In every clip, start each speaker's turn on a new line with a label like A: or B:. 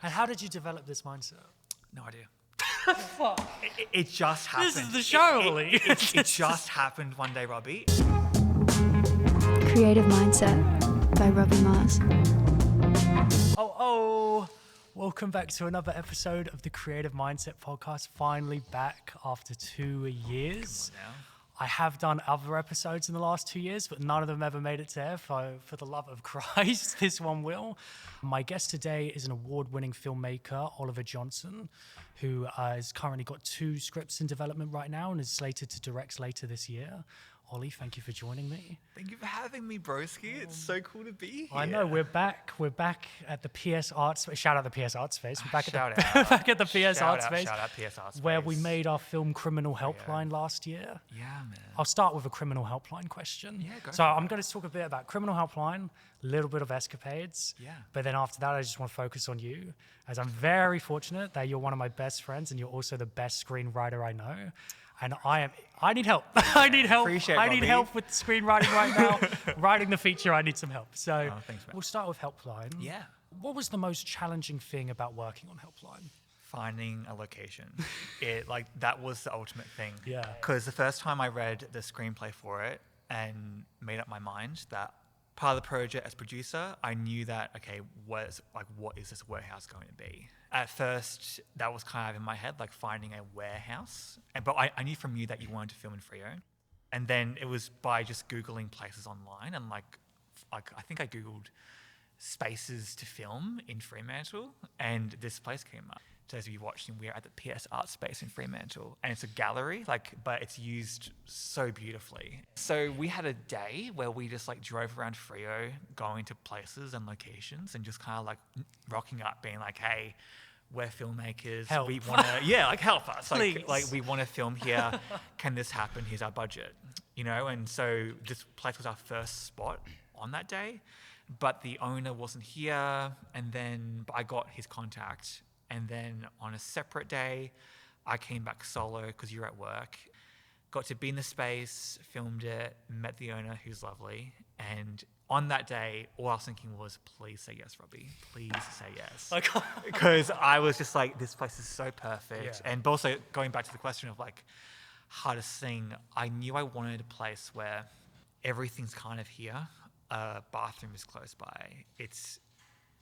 A: And how did you develop this mindset?
B: No idea. It just happened.
A: This is the show, Ollie.
B: It just happened one day, Robbie.
C: Creative Mindset by Robbie Mars.
A: Oh, welcome back to another episode of the Creative Mindset podcast. Finally back after 2 years.
B: Come on now.
A: I have done other episodes in the last 2 years, but none of them ever made it to air. For the love of Christ, this one will. My guest today is an award-winning filmmaker, Oliver Johnson, who has currently got 2 scripts in development right now and is slated to direct later this year. Ollie, thank you for joining me.
B: Thank you for having me, broski. It's so cool to be here.
A: I know, we're back. We're back at the PS Art Space. Shout out the PS Art Space. We're back back at the PS Art Space.
B: Shout out PS Art Space.
A: Where we made our film Criminal Helpline last year.
B: Yeah, man.
A: I'll start with a Criminal Helpline question.
B: Yeah, go
A: So
B: for
A: I'm going to talk a bit about Criminal Helpline, a little bit of Escapades.
B: Yeah.
A: But then after that, I just want to focus on you, as I'm very fortunate that you're one of my best friends and you're also the best screenwriter I know. And I need help. I need help.
B: Appreciate it,
A: I need
B: Robbie.
A: help with screenwriting right now. Writing the feature, I need some help. So
B: thanks, man.
A: we'll start with Helpline.
B: Yeah.
A: What was the most challenging thing about working on Helpline?
B: Finding a location. That was the ultimate thing.
A: Yeah.
B: Because the first time I read the screenplay for it and made up my mind that part of the project as producer, I knew that, okay, what is this warehouse going to be? At first, that was kind of in my head, like finding a warehouse. But I knew from you that you wanted to film in Frio. And then it was by just Googling places online. And like I think I Googled spaces to film in Fremantle. And this place came up. So as you watched, we're at the PS Art Space in Fremantle, and it's a gallery, but it's used so beautifully. So we had a day where we just drove around Freo, going to places and locations, and just kind of rocking up, being like, "Hey, we're filmmakers.
A: Help.
B: We want to, help us.
A: Please.
B: We want to film here. Can this happen? Here's our budget, And so this place was our first spot on that day, but the owner wasn't here, but I got his contact. And then on a separate day, I came back solo because you're at work. Got to be in the space, filmed it, met the owner, who's lovely. And on that day, all I was thinking was, please say yes, Robbie. Please say yes. Because I was just like, this place is so perfect.
A: Yeah.
B: And also going back to the question of hardest thing, I knew I wanted a place where everything's kind of here. Bathroom is close by. It's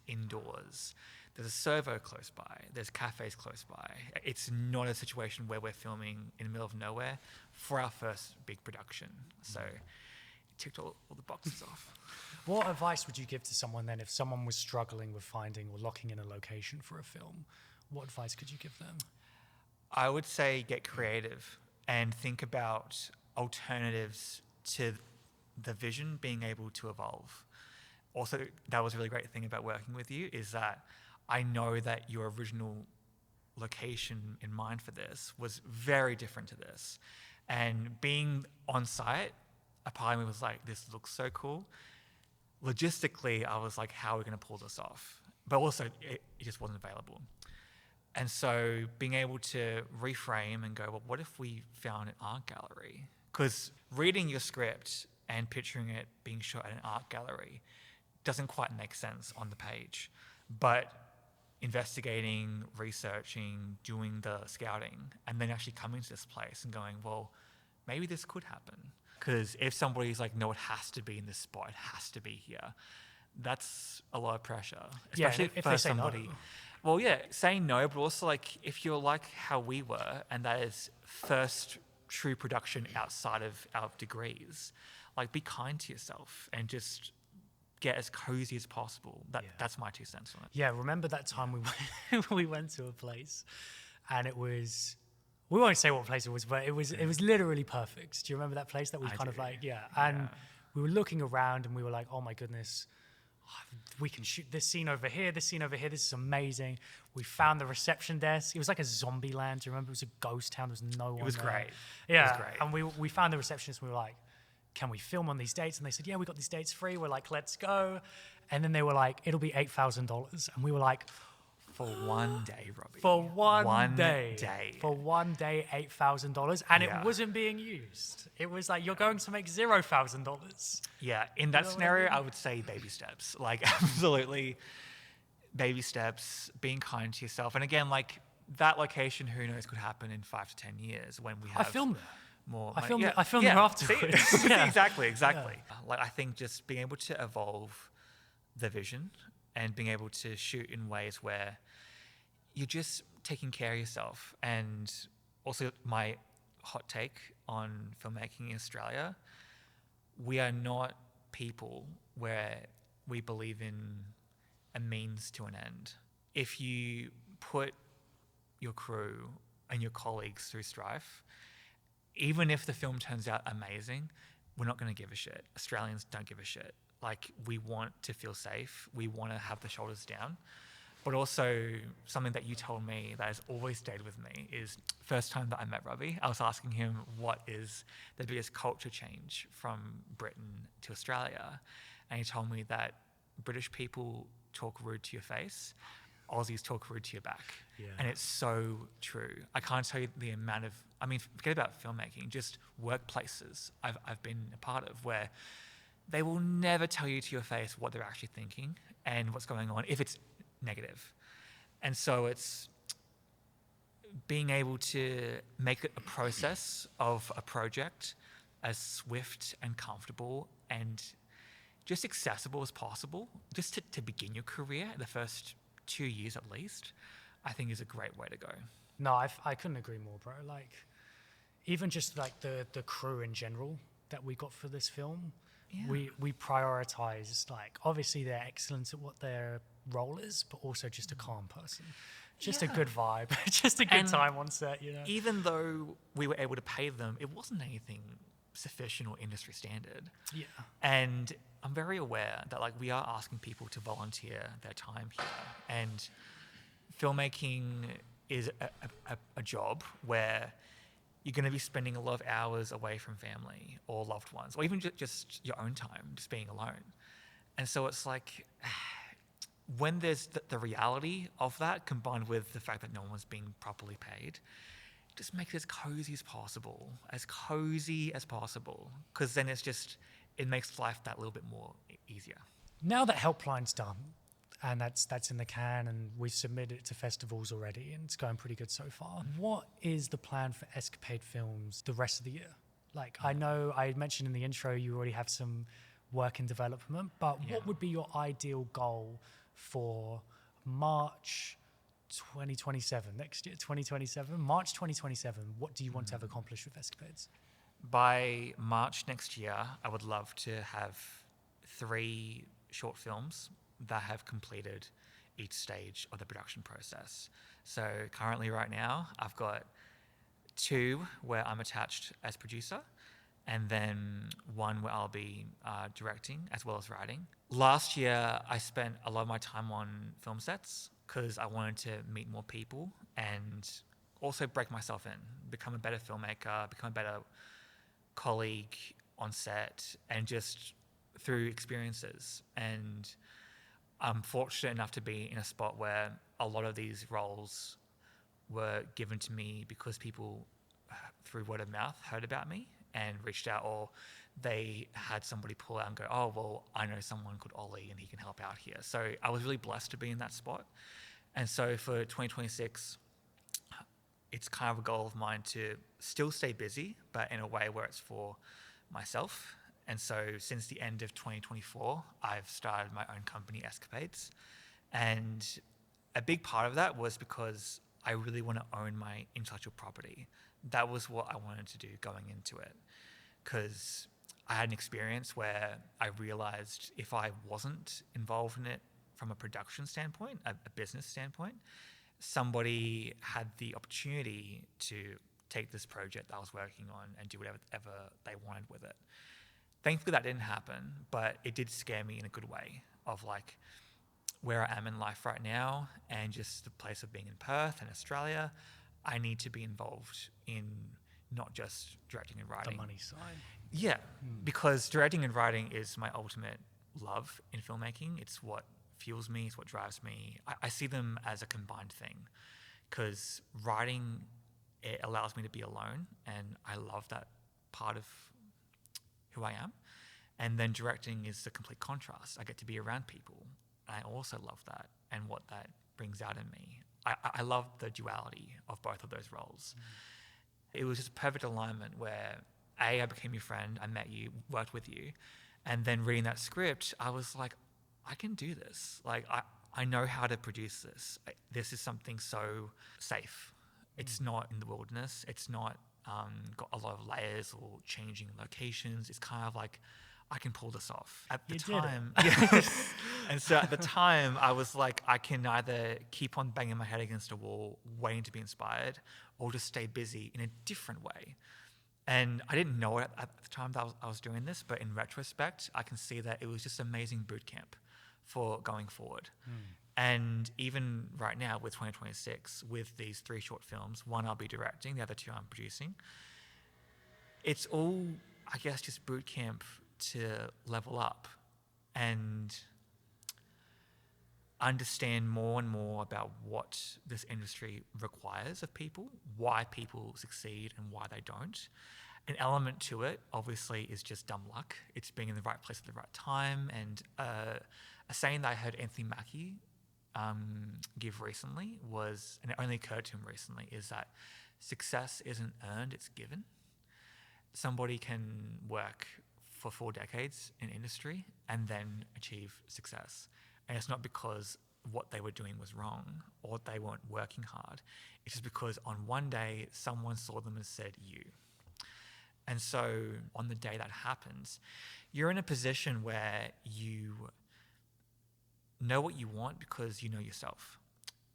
B: indoors. There's a servo close by. There's cafes close by. It's not a situation where we're filming in the middle of nowhere for our first big production. So it ticked all the boxes off.
A: What advice would you give to someone then if someone was struggling with finding or locking in a location for a film? What advice could you give them?
B: I would say get creative and think about alternatives to the vision being able to evolve. Also, that was a really great thing about working with you is that I know that your original location in mind for this was very different to this. And being on site, a part of me was like, this looks so cool. Logistically, I was like, how are we going to pull this off? But also, it just wasn't available. And so being able to reframe and go, well, what if we found an art gallery? Because reading your script and picturing it being shot at an art gallery doesn't quite make sense on the page. But investigating, researching, doing the scouting, and then actually coming to this place and going, well, maybe this could happen. Because if somebody's like, no, it has to be in this spot, it has to be here, that's a lot of pressure. Especially
A: if
B: for
A: they say
B: somebody.
A: no.
B: Well, yeah, saying no, but also if you're like how we were, and that is first true production outside of our degrees, be kind to yourself and just get as cozy as possible. That's my 2 cents on it.
A: Yeah, remember that time we went to a place and it was, we won't say what place it was, but it was literally perfect. Do you remember that place that we And we were looking around and we were like, oh my goodness, we can shoot this scene over here, this scene over here, this is amazing. We found the reception desk. It was like a zombie land. Do you remember? It was a ghost town. There was no one
B: It was
A: there.
B: great.
A: Yeah,
B: it was great.
A: And we found the receptionist and we were like, can we film on these dates? And they said, yeah, we got these dates free. We're like, let's go. And then they were like, it'll be $8,000. And we were like,
B: for one day, Robbie.
A: for one day.
B: day.
A: For one day, $8,000. And
B: Yeah.
A: it wasn't being used. It was like, you're going to make $0,000.
B: Yeah, in that
A: know what I
B: scenario,
A: mean?
B: I would say baby steps. Absolutely baby steps, being kind to yourself. And again, like that location, who knows, could happen in 5 to 10 years when we have
A: I filmed there.
B: more.
A: I filmed there afterwards.
B: See?
A: Yeah.
B: Exactly. Like I think just being able to evolve the vision and being able to shoot in ways where you're just taking care of yourself. And also my hot take on filmmaking in Australia, we are not people where we believe in a means to an end. If you put your crew and your colleagues through strife, even if the film turns out amazing, we're not going to give a shit. Australians don't give a shit. Like, we want to feel safe. We want to have the shoulders down. But also, something that you told me that has always stayed with me is first time that I met Robbie, I was asking him what is the biggest culture change from Britain to Australia. And he told me that British people talk rude to your face, Aussies talk rude to your back.
A: Yeah.
B: And it's so true. I can't tell you the amount of, I mean, forget about filmmaking, just workplaces I've been a part of where they will never tell you to your face what they're actually thinking and what's going on if it's negative. And so it's being able to make it a process of a project as swift and comfortable and just accessible as possible, just to begin your career, the first 2 years at least, I think is a great way to go.
A: No, I couldn't agree more, bro. Like, even just like the crew in general that we got for this film, we prioritized, like, obviously they're excellent at what their role is, but also just a calm person. Just a good vibe, just a good time on set, you know?
B: Even though we were able to pay them, it wasn't anything sufficient or industry standard. Yeah. And I'm very aware that, like, we are asking people to volunteer their time here. And filmmaking is a job where you're going to be spending a lot of hours away from family or loved ones, or even just your own time, just being alone. And so it's like, when there's the reality of that combined with the fact that no one's being properly paid, just make it as cozy as possible, because then it makes life that little bit more easier.
A: Now that Helpline's done, and that's in the can, and we've submitted it to festivals already, and it's going pretty good so far. What is the plan for Escapade Films the rest of the year? Like, I know I mentioned in the intro you already have some work in development, but what would be your ideal goal for March 2027, next year, 2027? March 2027, what do you want to have accomplished with Escapades?
B: By March next year, I would love to have 3 short films that have completed each stage of the production process. So currently right now, I've got 2 where I'm attached as producer, and then 1 where I'll be directing as well as writing. Last year, I spent a lot of my time on film sets because I wanted to meet more people and also break myself in, become a better filmmaker, become a better colleague on set, and just through experiences. And I'm fortunate enough to be in a spot where a lot of these roles were given to me because people through word of mouth heard about me and reached out, or they had somebody pull out and go, oh, well, I know someone called Ollie and he can help out here. So I was really blessed to be in that spot. And so for 2026, it's kind of a goal of mine to still stay busy, but in a way where it's for myself. And so since the end of 2024, I've started my own company, Escapades. And a big part of that was because I really want to own my intellectual property. That was what I wanted to do going into it. Because I had an experience where I realized if I wasn't involved in it from a production standpoint, a business standpoint, somebody had the opportunity to take this project that I was working on and do whatever they wanted with it. Thankfully, that didn't happen, but it did scare me in a good way of, like, where I am in life right now and just the place of being in Perth and Australia. I need to be involved in not just directing and writing.
A: The money side.
B: Yeah, because directing and writing is my ultimate love in filmmaking. It's what fuels me, it's what drives me. I see them as a combined thing, because writing, it allows me to be alone, and I love that part of who I am. And then directing is the complete contrast. I get to be around people. I also love that. and what that brings out in me. I love the duality of both of those roles. It was just a perfect alignment where I became your friend, I met you, worked with you, and then reading that script, I was like, I can do this. Like, I know how to produce this. This is something so safe. It's not in the wilderness. It's not got a lot of layers or changing locations. It's kind of like, I can pull this off. At the time, yes. And so at the time, I was like, I can either keep on banging my head against a wall, waiting to be inspired, or just stay busy in a different way. And I didn't know it at the time that I was doing this, but in retrospect, I can see that it was just amazing boot camp for going forward. And even right now with 2026, with these 3 short films, one I'll be directing, the other 2 I'm producing, it's all, I guess, just boot camp to level up and understand more and more about what this industry requires of people, why people succeed and why they don't. An element to it, obviously, is just dumb luck. It's being in the right place at the right time. And a saying that I heard Anthony Mackie give recently was, and it only occurred to him recently, is that success isn't earned, it's given. Somebody can work for 4 decades in industry and then achieve success. And it's not because what they were doing was wrong or they weren't working hard. It's just because on one day, someone saw them and said, you. And so on the day that happens, you're in a position where you know what you want because you know yourself.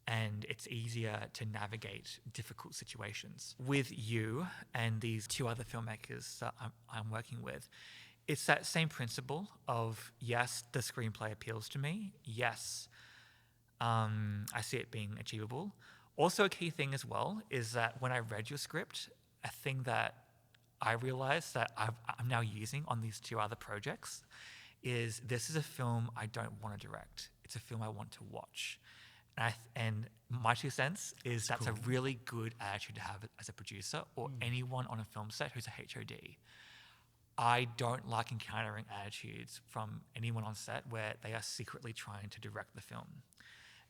B: And it's easier to navigate difficult situations. With you and these 2 other filmmakers that I'm working with, it's that same principle of, yes, the screenplay appeals to me. Yes, I see it being achievable. Also, a key thing as well is that when I read your script, a thing that I realized that I'm now using on these 2 other projects is this is a film I don't want to direct. It's a film I want to watch. And my 2 cents is that's cool. A really good attitude to have as a producer or anyone on a film set who's a HOD. I don't like encountering attitudes from anyone on set where they are secretly trying to direct the film.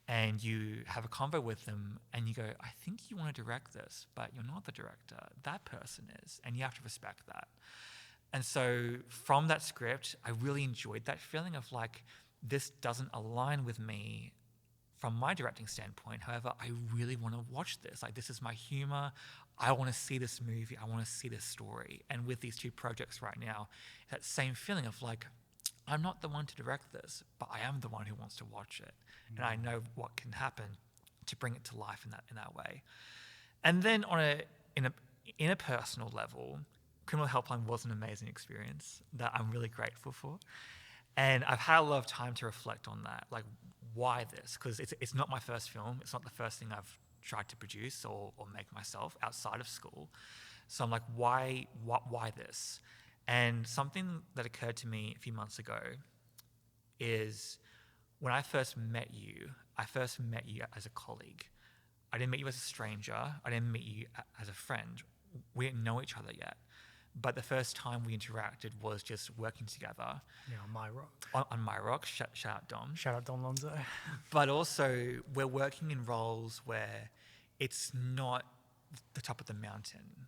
B: And you have a convo with them and you go, I think you want to direct this, but you're not the director. That person is. And you have to respect that. And so from that script, I really enjoyed that feeling of like, this doesn't align with me from my directing standpoint. However, I really want to watch this. Like, this is my humor. I want to see this movie. I want to see this story. And with these 2 projects right now, that same feeling of like, I'm not the one to direct this, but I am the one who wants to watch it. And I know what can happen to bring it to life in that way. And then in a personal level, Criminal Helpline was an amazing experience that I'm really grateful for. And I've had a lot of time to reflect on that. Like, why this? Because it's not my first film. It's not the first thing I've tried to produce or make myself outside of school. So I'm like, why this? And something that occurred to me a few months ago is when I first met you as a colleague. I didn't meet you as a stranger. I didn't meet you as a friend. We didn't know each other yet. But the first time we interacted was just working together.
A: Yeah, on My Rock.
B: On My Rock. Shout out Dom.
A: Shout out Dom Lonzo.
B: But also, we're working in roles where it's not the top of the mountain.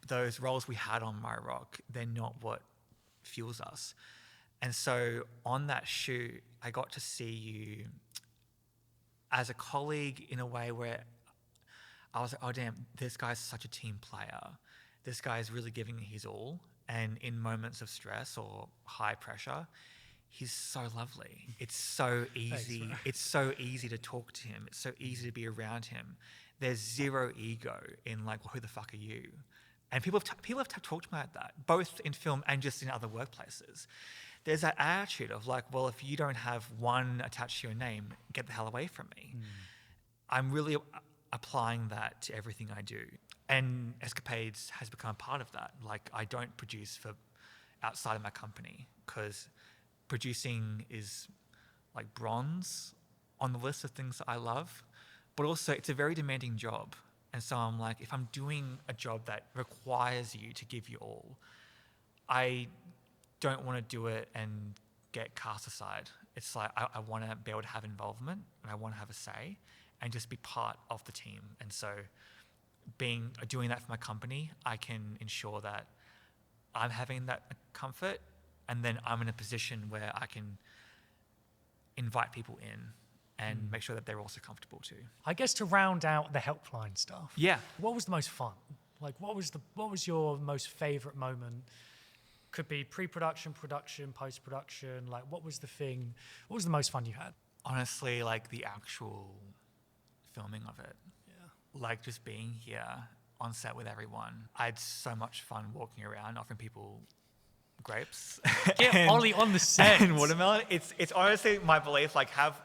B: Those roles we had on My Rock, they're not what fuels us. And so on that shoot, I got to see you as a colleague in a way where I was like, oh damn, this guy's such a team player. This guy is really giving his all. And in moments of stress or high pressure, he's so lovely. It's so easy.
A: Thanks,
B: it's so easy to talk to him. It's so easy to be around him. There's zero ego in like, well, who the fuck are you? And people have talked to me like that, both in film and just in other workplaces. There's that attitude of like, well, if you don't have one attached to your name, get the hell away from me. I'm really applying that to everything I do. And Escapades has become a part of that. Like, I don't produce for outside of my company because producing is like bronze on the list of things that I love, but also it's a very demanding job. And so I'm like, if I'm doing a job that requires you to give you all, I don't want to do it and get cast aside. It's like I want to be able to have involvement and I want to have a say and just be part of the team. And so doing that for my company, I can ensure that I'm having that comfort, and then I'm in a position where I can invite people in and make sure that they're also comfortable too.
A: I guess to round out the helpline stuff.
B: Yeah.
A: What was the most fun? Like, what was your most favorite moment? Could be pre-production, production, post-production. Like, what was the most fun you had?
B: Honestly, like the actual filming of it.
A: Yeah.
B: Like just being here on set with everyone. I had so much fun walking around, offering people grapes.
A: Get Ollie on the set.
B: And watermelon. It's honestly my belief, like have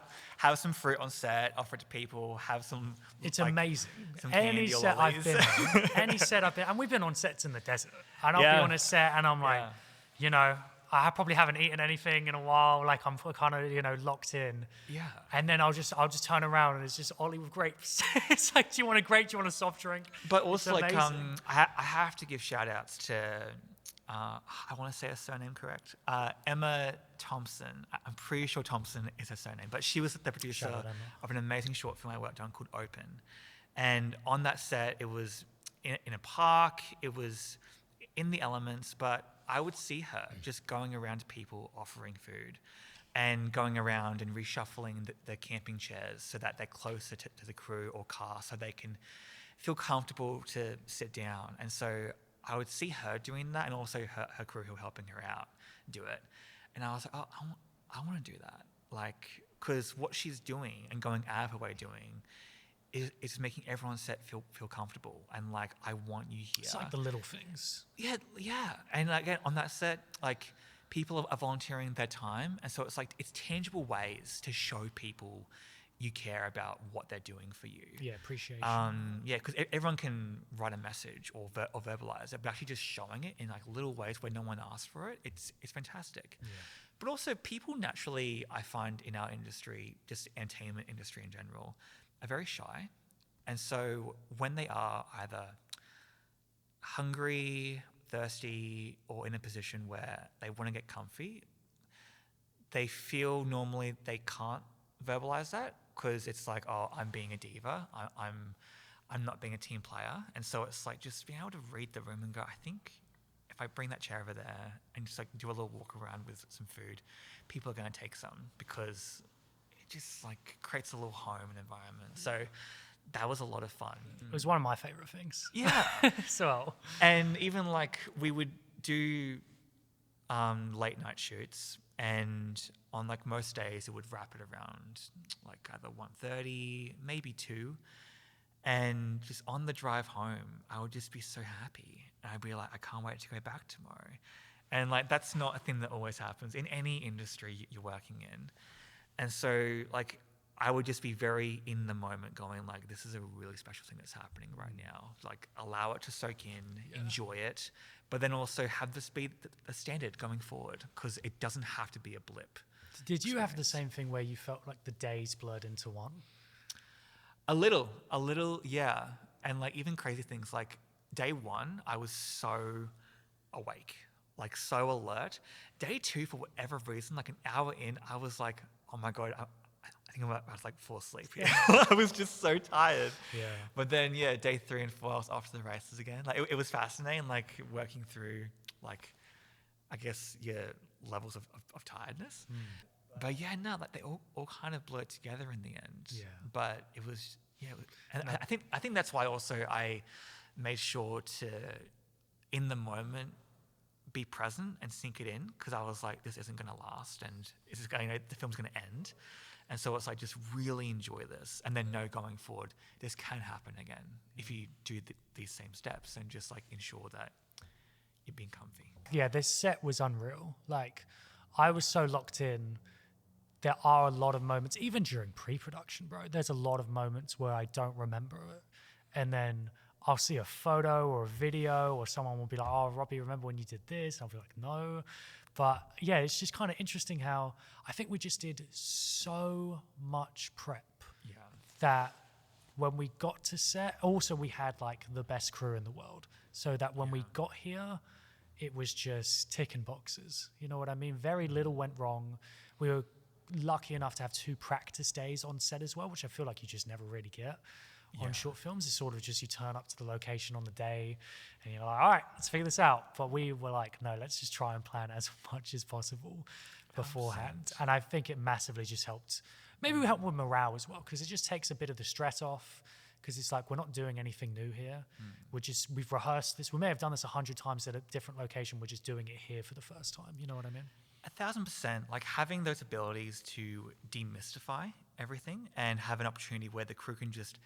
B: some fruit on set, offer it to people, have some.
A: It's
B: like,
A: amazing.
B: some
A: Any
B: candy or
A: set I've
B: lollies.
A: been on, and we've been on sets in the desert, and I'll be on a set, and I'm like, I probably haven't eaten anything in a while. Like I'm kind of, locked in.
B: Yeah.
A: And then I'll just turn around and it's just Ollie with grapes. It's like, do you want a grape? Do you want a soft drink?
B: But also, like,
A: amazing.
B: I have to give shout outs to, I want to say her surname correct, Emma Thompson. I'm pretty sure Thompson is her surname, but she was the producer
A: Shout out, Emma.
B: of an amazing short film I worked on called Open. And on that set, it was in a park, it was in the elements, but I would see her just going around to people offering food and going around and reshuffling the camping chairs so that they're closer to the crew or cast so they can feel comfortable to sit down. And so I would see her doing that and also her crew who were helping her out do it. And I was like, oh, I want to do that. Like, because what she's doing and going out of her way doing is making everyone on set feel comfortable and like, I want you here.
A: It's like the little things.
B: Yeah. And again, on that set, like people are volunteering their time. And so it's like, it's tangible ways to show people you care about what they're doing for you.
A: Yeah, appreciation.
B: Because everyone can write a message or verbalize it, but actually just showing it in like little ways where no one asked for it, it's fantastic. Yeah. But also people naturally, I find in our industry, just entertainment industry in general, are very shy. And so when they are either hungry, thirsty, or in a position where they want to get comfy, they feel normally they can't verbalize that because it's like, oh, I'm being a diva. I'm not being a team player. And so it's like just being able to read the room and go, I think if I bring that chair over there and just like do a little walk around with some food, people are going to take some because just like creates a little home and environment. So that was a lot of fun.
A: It was one of my favorite things.
B: Yeah.
A: So.
B: And even like we would do late night shoots, and on like most days it would wrap it around like either 1:30, maybe 2. And just on the drive home, I would just be so happy. And I'd be like, I can't wait to go back tomorrow. And like, that's not a thing that always happens in any industry you're working in. And so, like, I would just be very in the moment going, like, this is a really special thing that's happening right now. Like, allow it to soak in, enjoy it, but then also have the standard going forward because it doesn't have to be a blip.
A: Did you have the same thing where you felt like the days blurred into one?
B: A little, yeah. And, like, even crazy things, like, day 1, I was so awake, like, so alert. Day 2, for whatever reason, like, an hour in, I was like, oh my God, I think I was like fall asleep. Yeah. I was just so tired. Yeah. But then, day 3 and 4, I was off to the races again. Like it was fascinating, like working through, like, I guess, levels of tiredness. But like they all kind of blurred together in the end. Yeah. But it was, and I think that's why also I made sure to, in the moment, be present and sink it in, because I was like, this isn't going to last, and the film's going to end. And so it's like, just really enjoy this, and then know going forward, this can happen again if you do these same steps, and just like ensure that you're being comfy. Yeah,
A: this set was unreal. Like, I was so locked in. There are a lot of moments, even during pre-production, bro, there's a lot of moments where I don't remember it. And then I'll see a photo or a video, or someone will be like, oh, Robbie, remember when you did this? And I'll be like, no. But yeah, it's just kind of interesting how I think we just did so much prep that when we got to set, also we had like the best crew in the world. So that when we got here, it was just ticking boxes. You know what I mean? Very little went wrong. We were lucky enough to have 2 practice days on set as well, which I feel like you just never really get on short films. It's sort of just you turn up to the location on the day and you're like, all right, let's figure this out. But we were like, no, let's just try and plan as much as possible beforehand. And I think it massively just helped. Maybe we helped with morale as well, because it just takes a bit of the stress off, because it's like we're not doing anything new here. We've rehearsed this. We may have done this 100 times at a different location. We're just doing it here for the first time. You know what I mean?
B: 1,000%. Like having those abilities to demystify everything and have an opportunity where the crew can just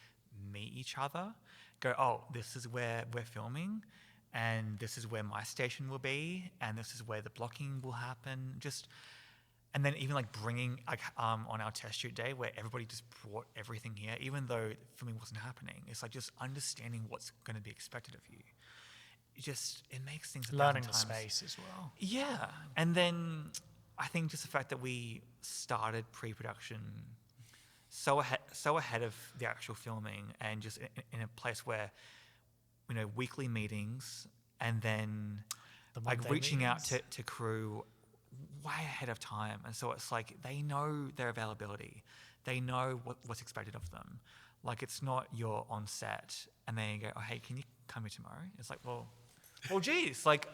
B: meet each other, go, oh, this is where we're filming, and this is where my station will be, and this is where the blocking will happen. And then even like bringing like on our test shoot day where everybody just brought everything here, even though filming wasn't happening. It's like just understanding what's going to be expected of you. It makes things
A: learning the space as well.
B: Yeah, and then I think just the fact that we started pre-production so ahead of the actual filming, and just in a place where, you know, weekly meetings, and then like reaching out to crew way ahead of time. And so it's like they know their availability, they know what's expected of them. Like it's not you're on set and then you go, oh hey, can you come here tomorrow? It's like, well geez, like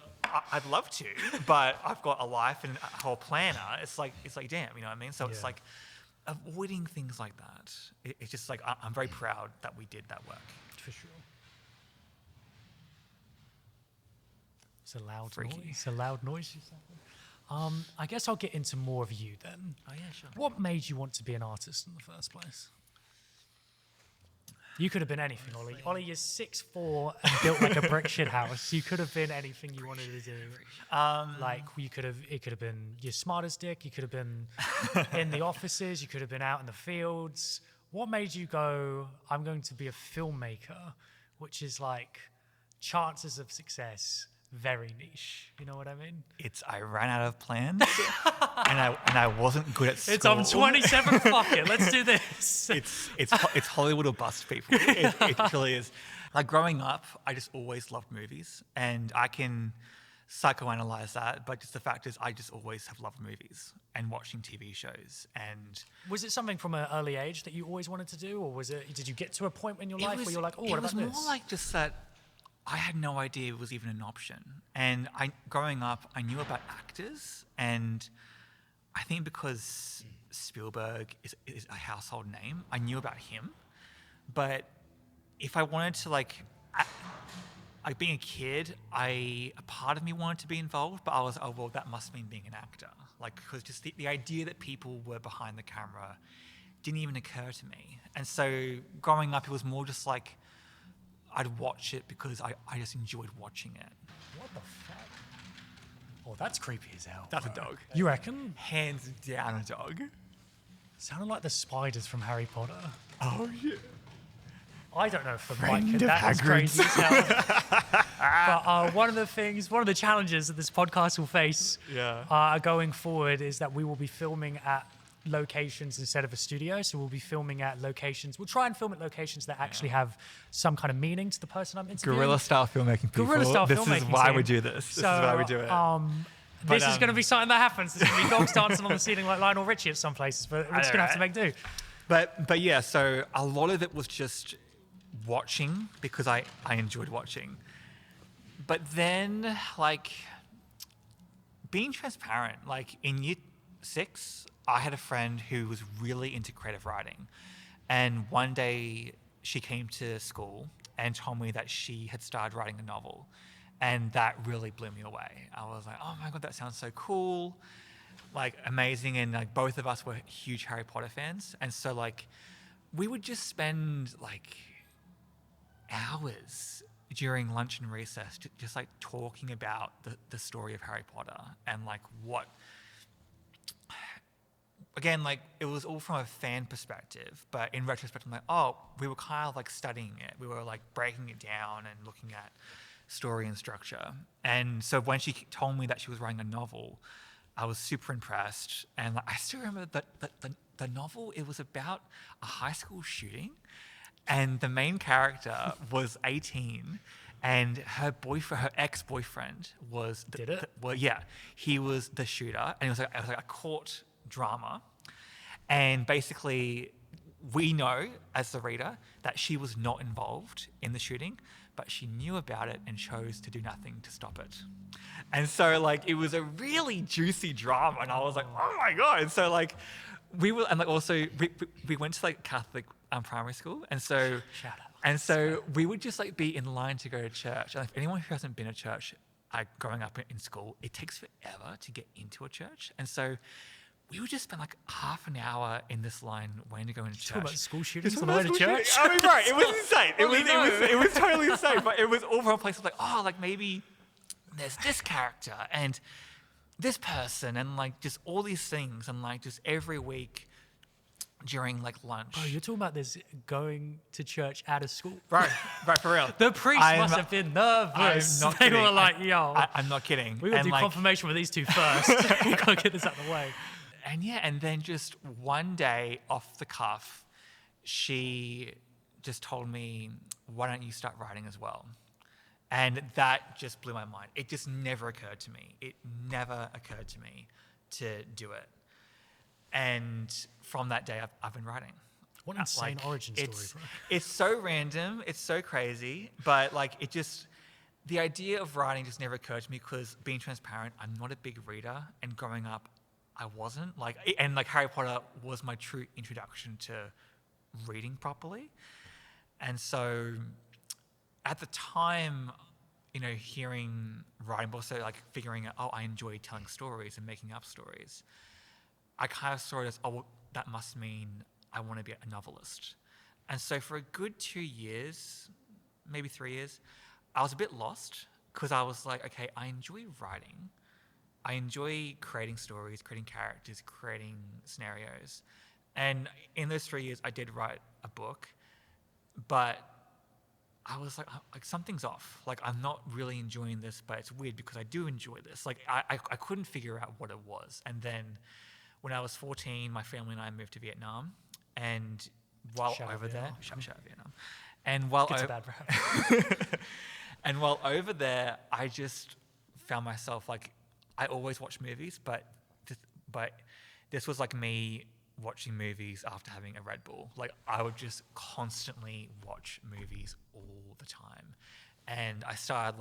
B: I'd love to, but I've got a life and a whole planner. It's like damn, you know what I mean? So it's like avoiding things like that. It's just like I'm very proud that we did that work.
A: For sure. It's a loud noise. It's a loud noise. I guess I'll get into more of you then.
B: Oh yeah, sure.
A: What made you want to be an artist in the first place? You could have been anything, Ollie. Ollie, you're 6'4" and built like a brick shit house. You could have been anything you wanted to do. Like it could have been your smartest dick. You could have been in the offices. You could have been out in the fields. What made you go, I'm going to be a filmmaker, which is like chances of success, very niche. You know what I mean?
B: I ran out of plans and I wasn't good at school.
A: It's on 27. Fuck it, let's do this.
B: It's Hollywood or bust, people. It truly is. Like growing up, I just always loved movies, and I can psychoanalyze that, but just the fact is I just always have loved movies and watching TV shows. And
A: was it something from an early age that you always wanted to do, or did you get to a point in your life where you're like, oh, what about this? It was
B: more like just that I had no idea it was even an option. And growing up, I knew about actors, and I think because Spielberg is a household name, I knew about him. But if I wanted to like being a kid, a part of me wanted to be involved, but I was, oh, well, that must mean being an actor. Like, because just the idea that people were behind the camera didn't even occur to me. And so growing up, it was more just like, I'd watch it because I just enjoyed watching it.
A: What the fuck? Oh, that's creepy as hell.
B: That's a dog.
A: You reckon?
B: Hands down a dog.
A: Sounded like the spiders from Harry Potter.
B: Oh, yeah.
A: I don't know if the mic could. That is crazy as hell. But one of the challenges that this podcast will face going forward is that we will be filming at locations instead of a studio. So we'll be filming at locations. We'll try and film at locations that actually have some kind of meaning to the person I'm interviewing.
B: Guerrilla style filmmaking, people. This is why we do this. This is why we do it.
A: This is going to be something that happens. There's going to be dogs dancing on the ceiling like Lionel Richie at some places, but we're just going to have to make do.
B: But yeah, so a lot of it was just watching because I enjoyed watching. But then, like, being transparent, like in year 6, I had a friend who was really into creative writing. And one day she came to school and told me that she had started writing a novel. And that really blew me away. I was like, oh my God, that sounds so cool. Like amazing. And like both of us were huge Harry Potter fans. And so like we would just spend like hours during lunch and recess just like talking about the story of Harry Potter and like what, again, like it was all from a fan perspective, but in retrospect, I'm like, oh, we were kind of like studying it. We were like breaking it down and looking at story and structure. And so when she told me that she was writing a novel, I was super impressed. And like, I still remember the novel, it was about a high school shooting, and the main character was 18, and her ex-boyfriend was he was the shooter, and it was like a court drama. And basically, we know as the reader that she was not involved in the shooting, but she knew about it and chose to do nothing to stop it. And so like it was a really juicy drama, and I was like, oh my God. And so like we went to like Catholic primary school, and so
A: Shout out.
B: and so we would just like be in line to go to church. And if anyone who hasn't been to church growing up in school, it takes forever to get into a church. And so we would just spend like half an hour in this line waiting to go into church.
A: Talk about school shootings
B: Just
A: on the way to church.
B: I mean, right, it was insane. It was totally insane. But it was all from a place of like, oh, like maybe there's this character and this person and like just all these things, and like just every week during like lunch.
A: Oh, you're talking about this going to church out of school.
B: Right, for real.
A: The priest must have been nervous.
B: I'm not
A: They
B: kidding.
A: were like, yo.
B: I'm not kidding.
A: We gotta
B: And,
A: do
B: like,
A: confirmation with these two first. We gotta get this out of the way.
B: And then just one day off the cuff, she just told me, why don't you start writing as well? And that just blew my mind. It just never occurred to me. It never occurred to me to do it. And from that day, I've been writing.
A: What an insane origin story, bro.
B: It's so random. It's so crazy. But like the idea of writing just never occurred to me because, being transparent, I'm not a big reader. And growing up, I wasn't. And Harry Potter was my true introduction to reading properly. And so at the time, hearing writing, but also like figuring out, I enjoy telling stories and making up stories. I kind of saw it as, that must mean I want to be a novelist. And so for a good 2 years, maybe 3 years, I was a bit lost because I was like, okay, I enjoy writing. I enjoy creating stories, creating characters, creating scenarios. And in those 3 years, I did write a book, but I was like something's off. Like, I'm not really enjoying this, but it's weird because I do enjoy this. Like, I couldn't figure out what it was. And then when I was 14, my family and I moved to Vietnam. And while over there, shout out Vietnam. And while and while over there, I just found myself like, I always watch movies, but this was like me watching movies after having a Red Bull. Like, I would just constantly watch movies all the time. And I started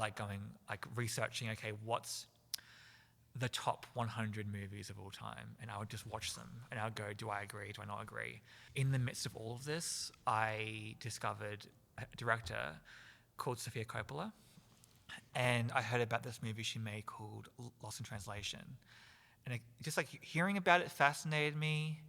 B: researching, okay, what's the top 100 movies of all time? And I would just watch them and I would go, do I agree? Do I not agree? In the midst of all of this, I discovered a director called Sofia Coppola. And I heard about this movie she made called Lost in Translation. And just like hearing about it fascinated me.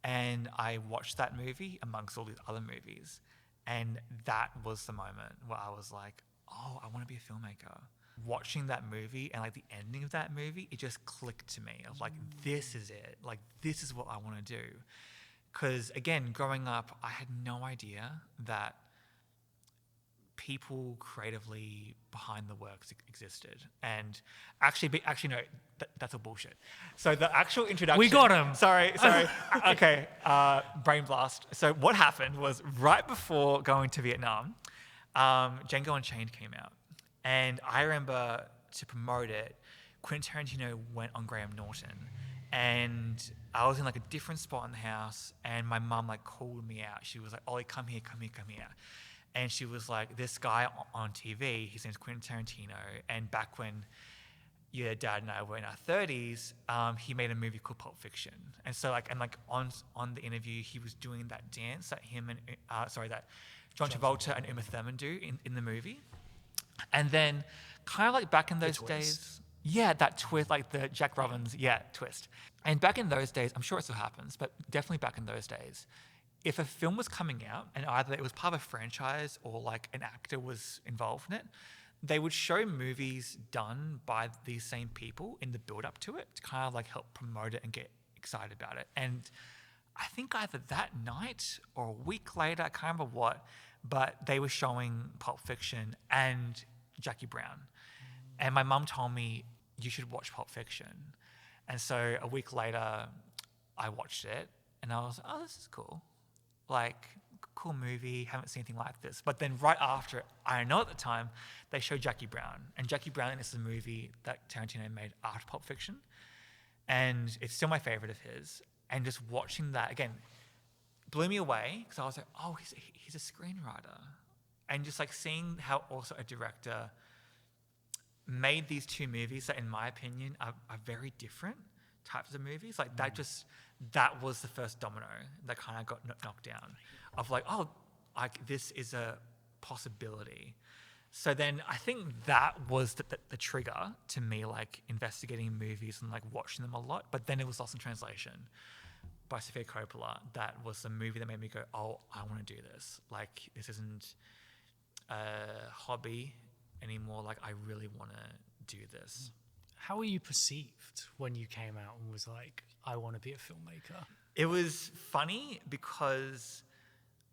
B: And I watched that movie amongst all these other movies. And that was the moment where I was like, oh, I want to be a filmmaker. Watching that movie and like the ending of that movie, it just clicked to me. I was like, this is it. Like, this is what I want to do. Because again, growing up, I had no idea that people creatively behind the works existed. And actually no, that's all bullshit. So the actual introduction...
A: We got him.
B: Sorry. Okay, brain blast. So what happened was right before going to Vietnam, Django Unchained came out. And I remember to promote it, Quentin Tarantino went on Graham Norton. And I was in like a different spot in the house, and my mum like called me out. She was like, Ollie, come here. And she was like, this guy on TV, his name's Quentin Tarantino. And back when your dad and I were in our 30s, he made a movie called Pulp Fiction. And so on the interview, he was doing that dance that that John Travolta and Uma Thurman do in the movie. And then kind of like back in those days, that twist, like the Jack Robbins, twist. And back in those days, I'm sure it still happens, but definitely back in those days, if a film was coming out and either it was part of a franchise or like an actor was involved in it, they would show movies done by these same people in the build up to it to kind of like help promote it and get excited about it. And I think either that night or a week later, I can't remember what, but they were showing Pulp Fiction and Jackie Brown. And my mum told me, you should watch Pulp Fiction. And so a week later, I watched it and I was like, oh, this is cool. Like, cool movie, haven't seen anything like this. But then right after, I know at the time, they showed Jackie Brown. And Jackie Brown is the movie that Tarantino made after Pulp Fiction. And it's still my favorite of his. And just watching that, again, blew me away because I was like, oh, he's a screenwriter. And just like seeing how also a director made these two movies that, in my opinion, are very different types of movies. Like that was the first domino that kind of got knocked down of like, oh, like this is a possibility. So then I think that was the trigger to me, like investigating movies and like watching them a lot. But then it was Lost in Translation by Sofia Coppola. That was the movie that made me go, oh, I want to do this. Like this isn't a hobby anymore. Like I really want to do this.
A: How were you perceived when you came out and was like, I want to be a filmmaker?
B: It was funny because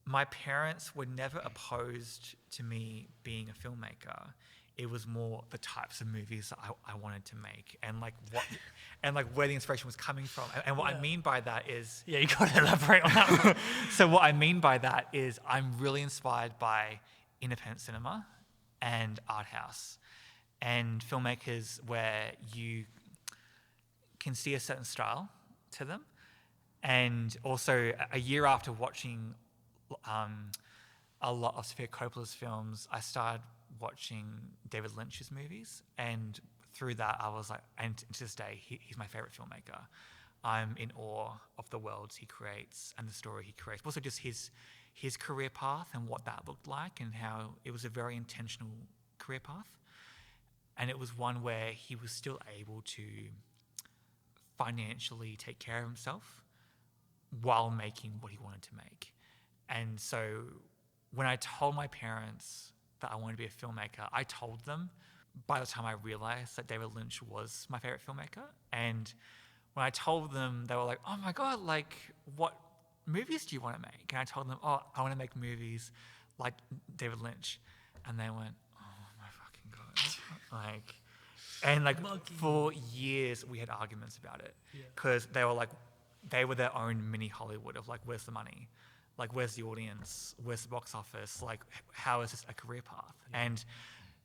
B: my parents were never opposed to me being a filmmaker. It was more the types of movies that I wanted to make and like where the inspiration was coming from. And what I mean by that is...
A: Yeah, you got to elaborate on that one.
B: So what I mean by that is I'm really inspired by independent cinema and art house and filmmakers where you can see a certain style to them. And also a year after watching a lot of Sofia Coppola's films, I started watching David Lynch's movies, and through that I was like, and to this day he's my favorite filmmaker. I'm in awe of the worlds he creates and the story he creates, but also just his career path and what that looked like and how it was a very intentional career path, and it was one where he was still able to financially take care of himself while making what he wanted to make. And so when I told my parents that I wanted to be a filmmaker, I told them by the time I realized that David Lynch was my favorite filmmaker. And when I told them, they were like, oh my God, like what movies do you want to make? And I told them, oh, I want to make movies like David Lynch. And they went, oh my fucking God. Like, and like for years we had arguments about it because they were like, they were their own mini Hollywood of like, where's the money? Like, where's the audience? Where's the box office? Like, how is this a career path? And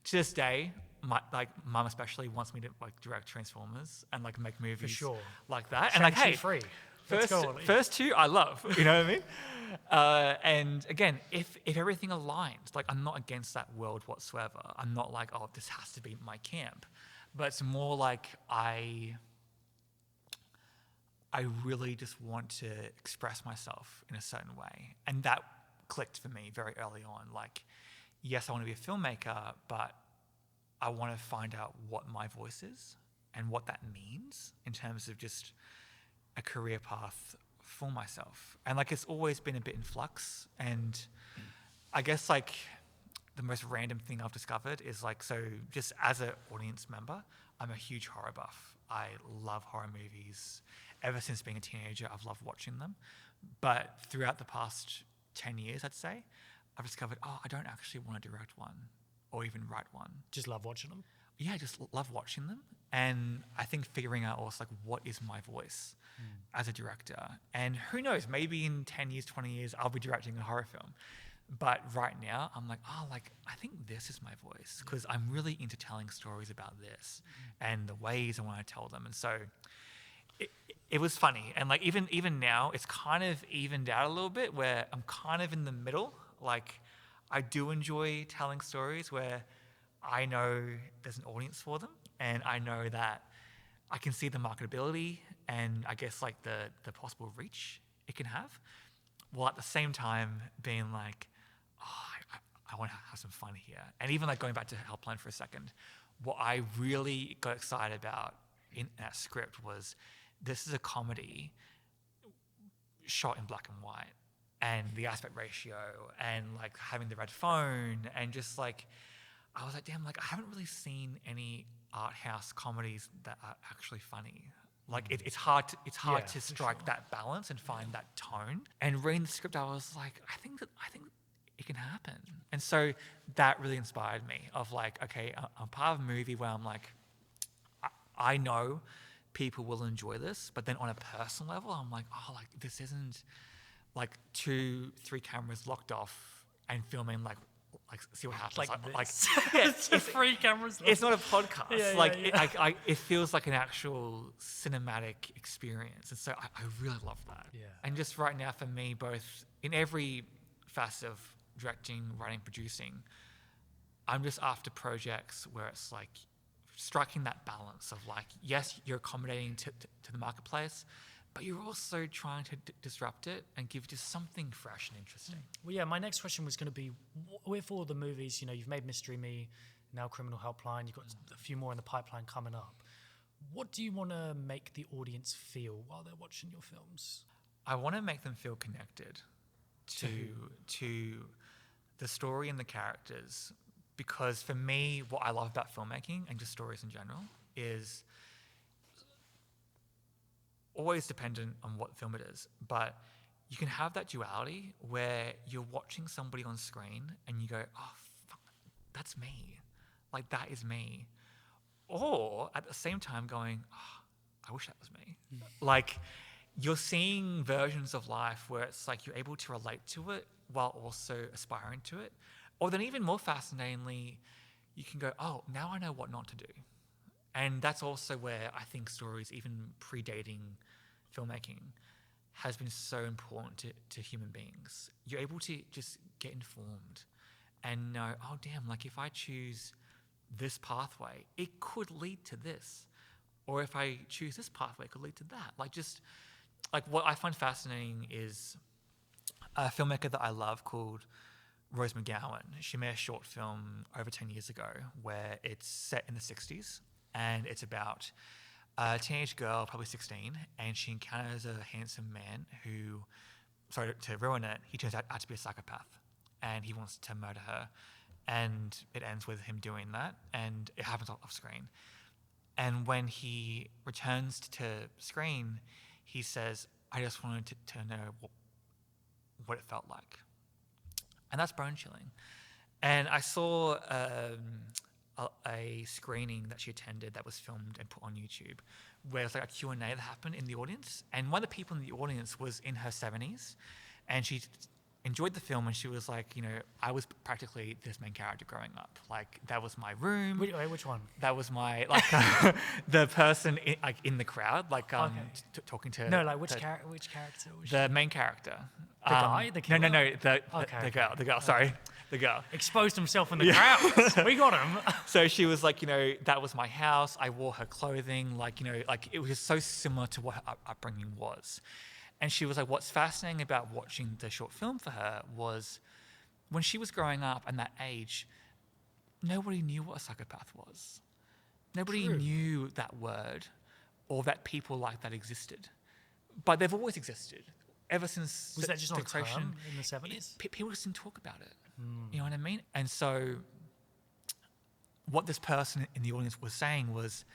B: to this day, my mum especially wants me to like direct Transformers and like make movies
A: For sure.
B: like that. And like, hey,
A: free.
B: First two I love, you know what I mean? And again, if everything aligns, like I'm not against that world whatsoever. I'm not like, oh, this has to be my camp. But it's more like I really just want to express myself in a certain way. And that clicked for me very early on. Like, yes, I want to be a filmmaker, but I want to find out what my voice is and what that means in terms of just a career path for myself. And like, it's always been a bit in flux. And I guess like the most random thing I've discovered is like, so just as an audience member, I'm a huge horror buff. I love horror movies. Ever since being a teenager, I've loved watching them. But throughout the past 10 years, I'd say, I've discovered, oh, I don't actually want to direct one or even write one.
A: Just love watching them?
B: Yeah, I just love watching them. And I think figuring out also like, what is my voice as a director? And who knows, maybe in 10 years, 20 years, I'll be directing a horror film. But right now, I'm like, oh, like, I think this is my voice because I'm really into telling stories about this and the ways I want to tell them. And so it was funny. And like, even now, it's kind of evened out a little bit where I'm kind of in the middle. Like, I do enjoy telling stories where I know there's an audience for them and I know that I can see the marketability and I guess like the possible reach it can have, while at the same time being like, oh, I want to have some fun here. And even like going back to Helpline for a second, what I really got excited about in that script was this is a comedy shot in black and white, and the aspect ratio and like having the red phone and just like, I was like, damn, like I haven't really seen any art house comedies that are actually funny. Like it's hard to strike that balance and find that tone. And reading the script, I was like, I think it can happen. And so that really inspired me of like, okay, I'm part of a movie where I'm like, I know people will enjoy this, but then on a personal level, I'm like, oh, like this isn't like 2-3 cameras locked off and filming like see what happens.
A: Like this.
B: Yeah,
A: It's the free cameras.
B: it's not a podcast.
A: Yeah.
B: It feels like an actual cinematic experience, and so I really love that.
A: Yeah.
B: And just right now for me, both in every facet of directing, writing, producing, I'm just after projects where it's like striking that balance of like, yes, you're accommodating to the marketplace, but you're also trying to disrupt it and give just something fresh and interesting.
A: Well, yeah, my next question was going to be, with all the movies, you've made Mystery Me, now Criminal Helpline, you've got a few more in the pipeline coming up. What do you want to make the audience feel while they're watching your films?
B: I want to make them feel connected to the story and the characters, because for me, what I love about filmmaking and just stories in general is always dependent on what film it is, but you can have that duality where you're watching somebody on screen and you go, oh, fuck, that's me. Like, that is me. Or at the same time going, oh, I wish that was me. Like, you're seeing versions of life where it's like you're able to relate to it while also aspiring to it. Or then even more fascinatingly, you can go, oh, now I know what not to do. And that's also where I think stories, even predating filmmaking, has been so important to human beings. You're able to just get informed and know, oh, damn, like if I choose this pathway, it could lead to this. Or if I choose this pathway, it could lead to that. Like what I find fascinating is a filmmaker that I love called Rose McGowan. She made a short film over 10 years ago where it's set in the 60s. And it's about a teenage girl, probably 16, and she encounters a handsome man who, sorry to ruin it, he turns out to be a psychopath, and he wants to murder her. And it ends with him doing that, and it happens off screen. And when he returns to screen, he says, I just wanted to know what it felt like. And that's bone-chilling. And I saw a screening that she attended that was filmed and put on YouTube, where it's like a Q&A that happened in the audience. And one of the people in the audience was in her 70s, and she enjoyed the film, and she was like, I was practically this main character growing up. Like, that was my room.
A: Wait, which one?
B: That was my, the person in the crowd, talking to...
A: No, which character was she?
B: The main character.
A: The guy? The killer?
B: No, the girl, sorry. The girl.
A: Exposed himself in the crowd. We got him.
B: So she was like, that was my house. I wore her clothing. It was just so similar to what her upbringing was. And she was like, what's fascinating about watching the short film for her was when she was growing up and that age, nobody knew what a psychopath was. Nobody knew that word or that people like that existed. But they've always existed. Ever since
A: was that just
B: the
A: on
B: creation
A: term in the 70s?
B: People just didn't talk about it. You know what I mean? And so what this person in the audience was saying was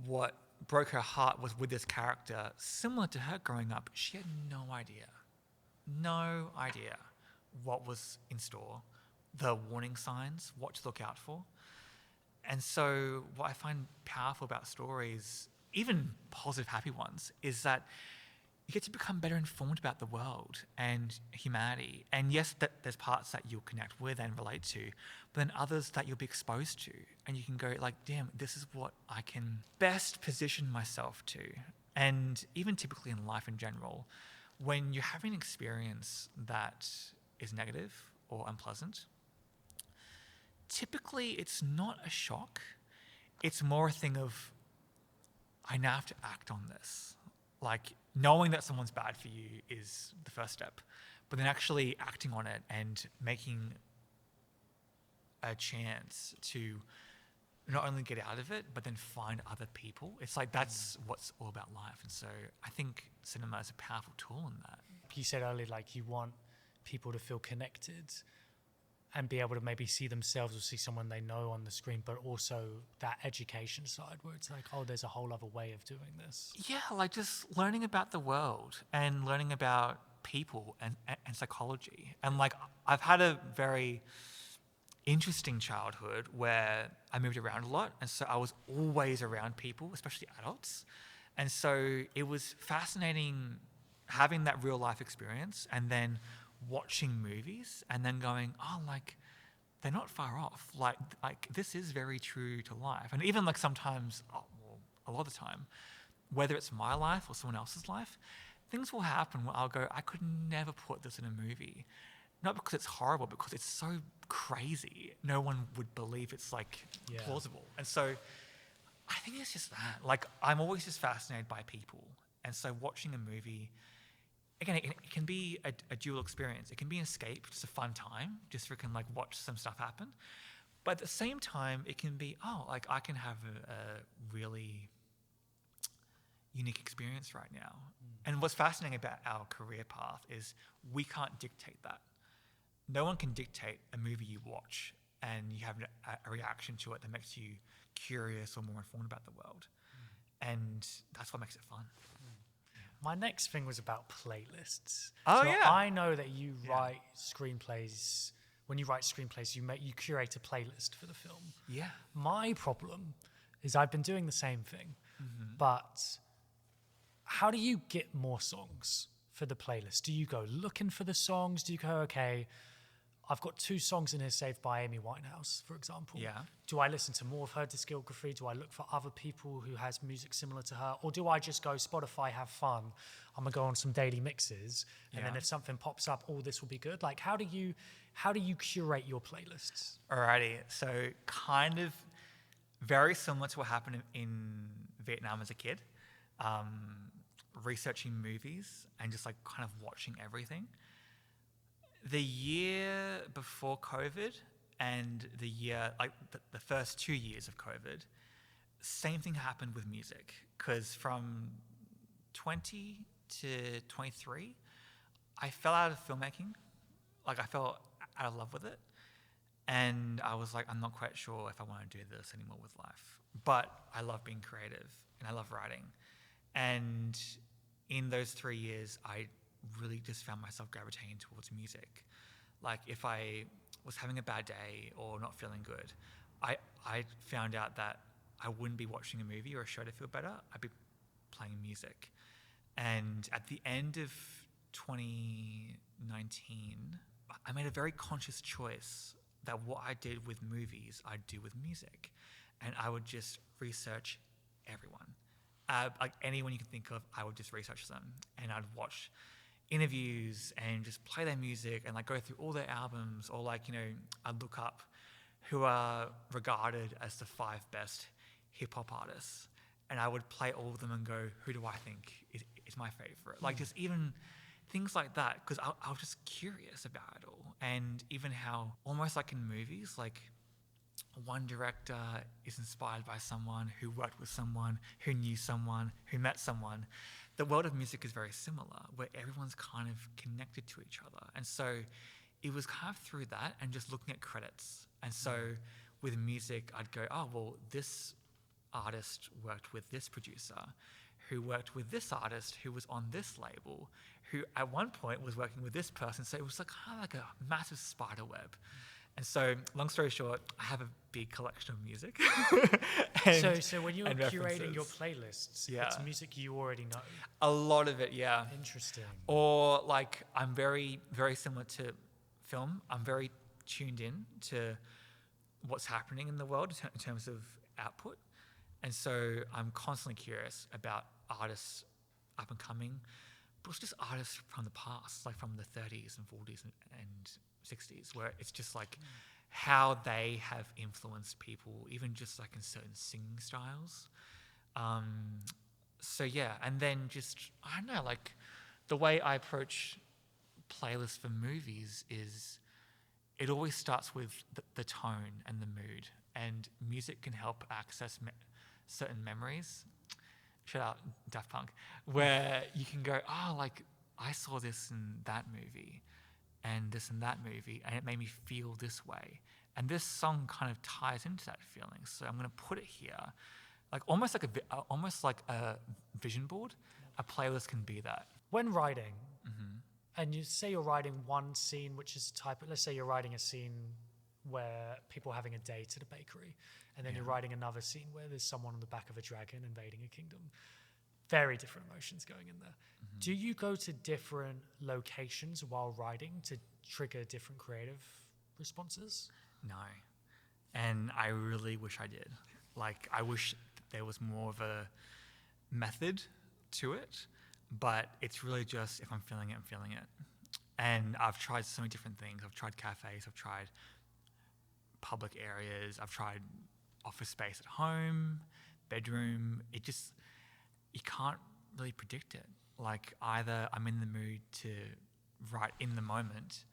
B: what broke her heart was with this character, similar to her growing up, she had no idea what was in store, the warning signs, what to look out for. And so what I find powerful about stories, even positive, happy ones, is that you get to become better informed about the world and humanity. And yes, there's parts that you'll connect with and relate to, but then others that you'll be exposed to. And you can go like, damn, this is what I can best position myself to. And even typically in life in general, when you're having an experience that is negative or unpleasant, typically it's not a shock. It's more a thing of, I now have to act on this. Like, knowing that someone's bad for you is the first step, but then actually acting on it and making a chance to not only get out of it, but then find other people. It's like, that's what's all about life. And so I think cinema is a powerful tool in that.
A: You said earlier, you want people to feel connected and be able to maybe see themselves or see someone they know on the screen, but also that education side where it's like, oh, there's a whole other way of doing this.
B: Yeah, just learning about the world and learning about people and psychology. And I've had a very interesting childhood where I moved around a lot, and so I was always around people, especially adults. And so it was fascinating having that real life experience and then watching movies and then going, oh, like, they're not far off. Like this is very true to life. And even like sometimes, a lot of the time, whether it's my life or someone else's life, things will happen where I'll go, I could never put this in a movie. Not because it's horrible, because it's so crazy. No one would believe it's like plausible. And so I think it's just that. Like, I'm always just fascinated by people. And so watching a movie, again, it can be a dual experience. It can be an escape, just a fun time, just so we can like watch some stuff happen. But at the same time, it can be, like I can have a really unique experience right now. And what's fascinating about our career path is we can't dictate that. No one can dictate a movie you watch and you have a reaction to it that makes you curious or more informed about the world. And that's what makes it fun.
A: My next thing was about playlists.
B: Oh,
A: so
B: yeah.
A: I know that you write screenplays. When you write screenplays, you curate a playlist for the film.
B: Yeah.
A: My problem is I've been doing the same thing, but how do you get more songs for the playlist? Do you go looking for the songs? Do you go, okay, I've got 2 songs in here saved by Amy Winehouse, for example.
B: Yeah.
A: Do I listen to more of her discography? Do I look for other people who has music similar to her? Or do I just go Spotify, have fun? I'm gonna go on some daily mixes, and then if something pops up, this will be good. Like, how do you curate your playlists?
B: Alrighty. So kind of very similar to what happened in Vietnam as a kid. Researching movies and just like kind of watching everything. The year before COVID and the year, like the first 2 years of COVID, same thing happened with music. Because from 20 to 23, I fell out of filmmaking. Like, I fell out of love with it. And I was like, I'm not quite sure if I want to do this anymore with life. But I love being creative and I love writing. And in those 3 years, I really just found myself gravitating towards music. Like, if I was having a bad day or not feeling good, I found out that I wouldn't be watching a movie or a show to feel better. I'd be playing music. And at the end of 2019, I made a very conscious choice that what I did with movies, I'd do with music. And I would just research everyone. Like anyone you can think of, I would just research them. And I'd watch interviews and just play their music and like go through all their albums, or like, I'd look up who are regarded as the 5 best hip hop artists. And I would play all of them and go, who do I think is my favorite? Like, just even things like that, because I was just curious about it all. And even how, almost like in movies, like one director is inspired by someone who worked with someone, who knew someone, who met someone. The world of music is very similar, where everyone's kind of connected to each other. And so it was kind of through that and just looking at credits. And so with music, I'd go, oh, well, this artist worked with this producer, who worked with this artist, who was on this label, who at one point was working with this person. So it was like kind of like a massive spider web. And so, long story short, I have a big collection of music.
A: So when you're curating your playlists, it's music you already know?
B: A lot of it, yeah.
A: Interesting.
B: Or like, I'm very, very similar to film. I'm very tuned in to what's happening in the world in terms of output. And so I'm constantly curious about artists up and coming, but it's just artists from the past, like from the 30s and 40s and 60s, where it's just like how they have influenced people, even just like in certain singing styles. So yeah, and then just, I don't know, like the way I approach playlists for movies is it always starts with the tone and the mood, and music can help access certain memories. Shout out Daft Punk, where you can go, oh, like I saw this in that movie and this and that movie, and it made me feel this way. And this song kind of ties into that feeling, so I'm going to put it here, like almost like a vision board. A playlist can be that.
A: When writing, and you say you're writing one scene, which is let's say you're writing a scene where people are having a date at a bakery, and then you're writing another scene where there's someone on the back of a dragon invading a kingdom. very different emotions going in there. Do you go to different locations while writing to trigger different creative responses?
B: No. And I really wish I did. Like, I wish there was more of a method to it, but it's really just if I'm feeling it, I'm feeling it. And I've tried so many different things. I've tried cafes, I've tried public areas, I've tried office space at home, bedroom. You can't really predict it. Like, either I'm in the mood to write in the moment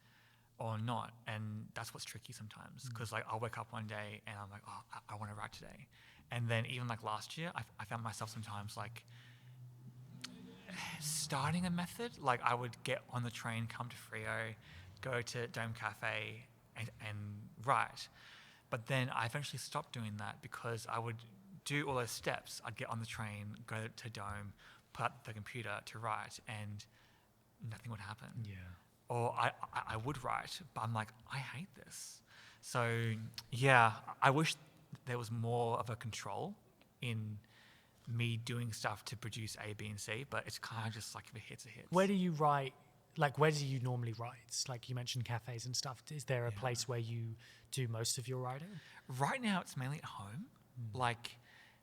B: or not, and that's what's tricky sometimes, because like I'll wake up one day and I'm like, oh, I want to write today, and then even like last year I found myself sometimes like starting a method. Like, I would get on the train, come to Frio, go to Dome Cafe and write, but then I eventually stopped doing that because I would do all those steps. I'd get on the train, go to Dome, put up the computer to write, and nothing would happen.
A: Yeah.
B: Or I would write, but I'm like, I hate this. So yeah, I wish there was more of a control in me doing stuff to produce A, B, and C, but it's kind of just like, if it hits, it hits.
A: Where do you write? Like, where do you normally write? Like, you mentioned cafes and stuff. Is there a place where you do most of your writing?
B: Right now, it's mainly at home. Like,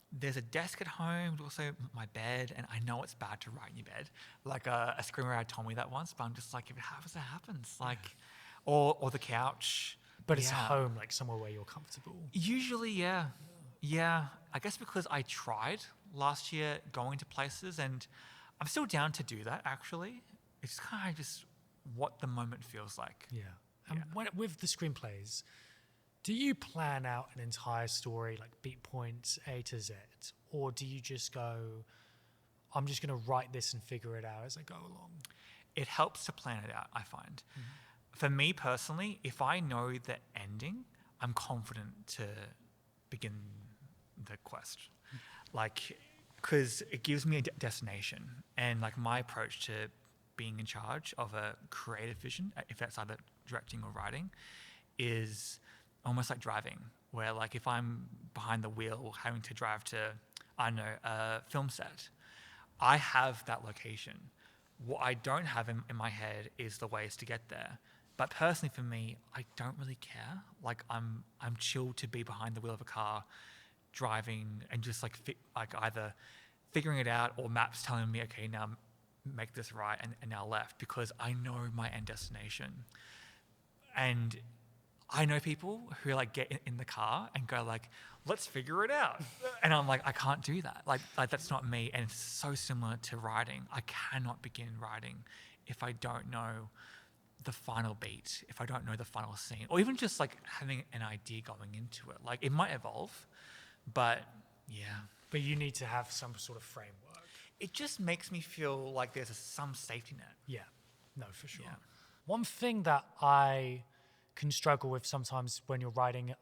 B: there's a desk at home, but also my bed, and I know it's bad to write in your bed. Like, a screenwriter told me that once, but I'm just like, if it happens, it happens. Like, or the couch.
A: But it's home, like somewhere where you're comfortable.
B: Usually, yeah. I guess because I tried last year going to places, and I'm still down to do that, actually. It's kind of just what the moment feels like.
A: Yeah. And with the screenplays, do you plan out an entire story, like beat points A to Z? Or do you just go, I'm just going to write this and figure it out as I go along?
B: It helps to plan it out, I find. For me personally, if I know the ending, I'm confident to begin the quest. Like, because it gives me a destination. And like, my approach to being in charge of a creative vision, if that's either directing or writing, is almost like driving, where like if I'm behind the wheel having to drive to, I don't know, a film set, I have that location. What I don't have in my head is the ways to get there. But personally for me, I don't really care. Like, I'm chill to be behind the wheel of a car, driving, and just like either figuring it out or maps telling me, okay, now make this right and now left, because I know my end destination. And I know people who like get in the car and go like, let's figure it out. And I'm like, I can't do that. Like that's not me. And it's so similar to writing. I cannot begin writing if I don't know the final beat, if I don't know the final scene, or even just like having an idea going into it. Like, it might evolve, but yeah.
A: But you need to have some sort of framework.
B: It just makes me feel like there's some safety net.
A: Yeah, no, for sure.
B: Yeah.
A: One thing that I can struggle with sometimes when you're writing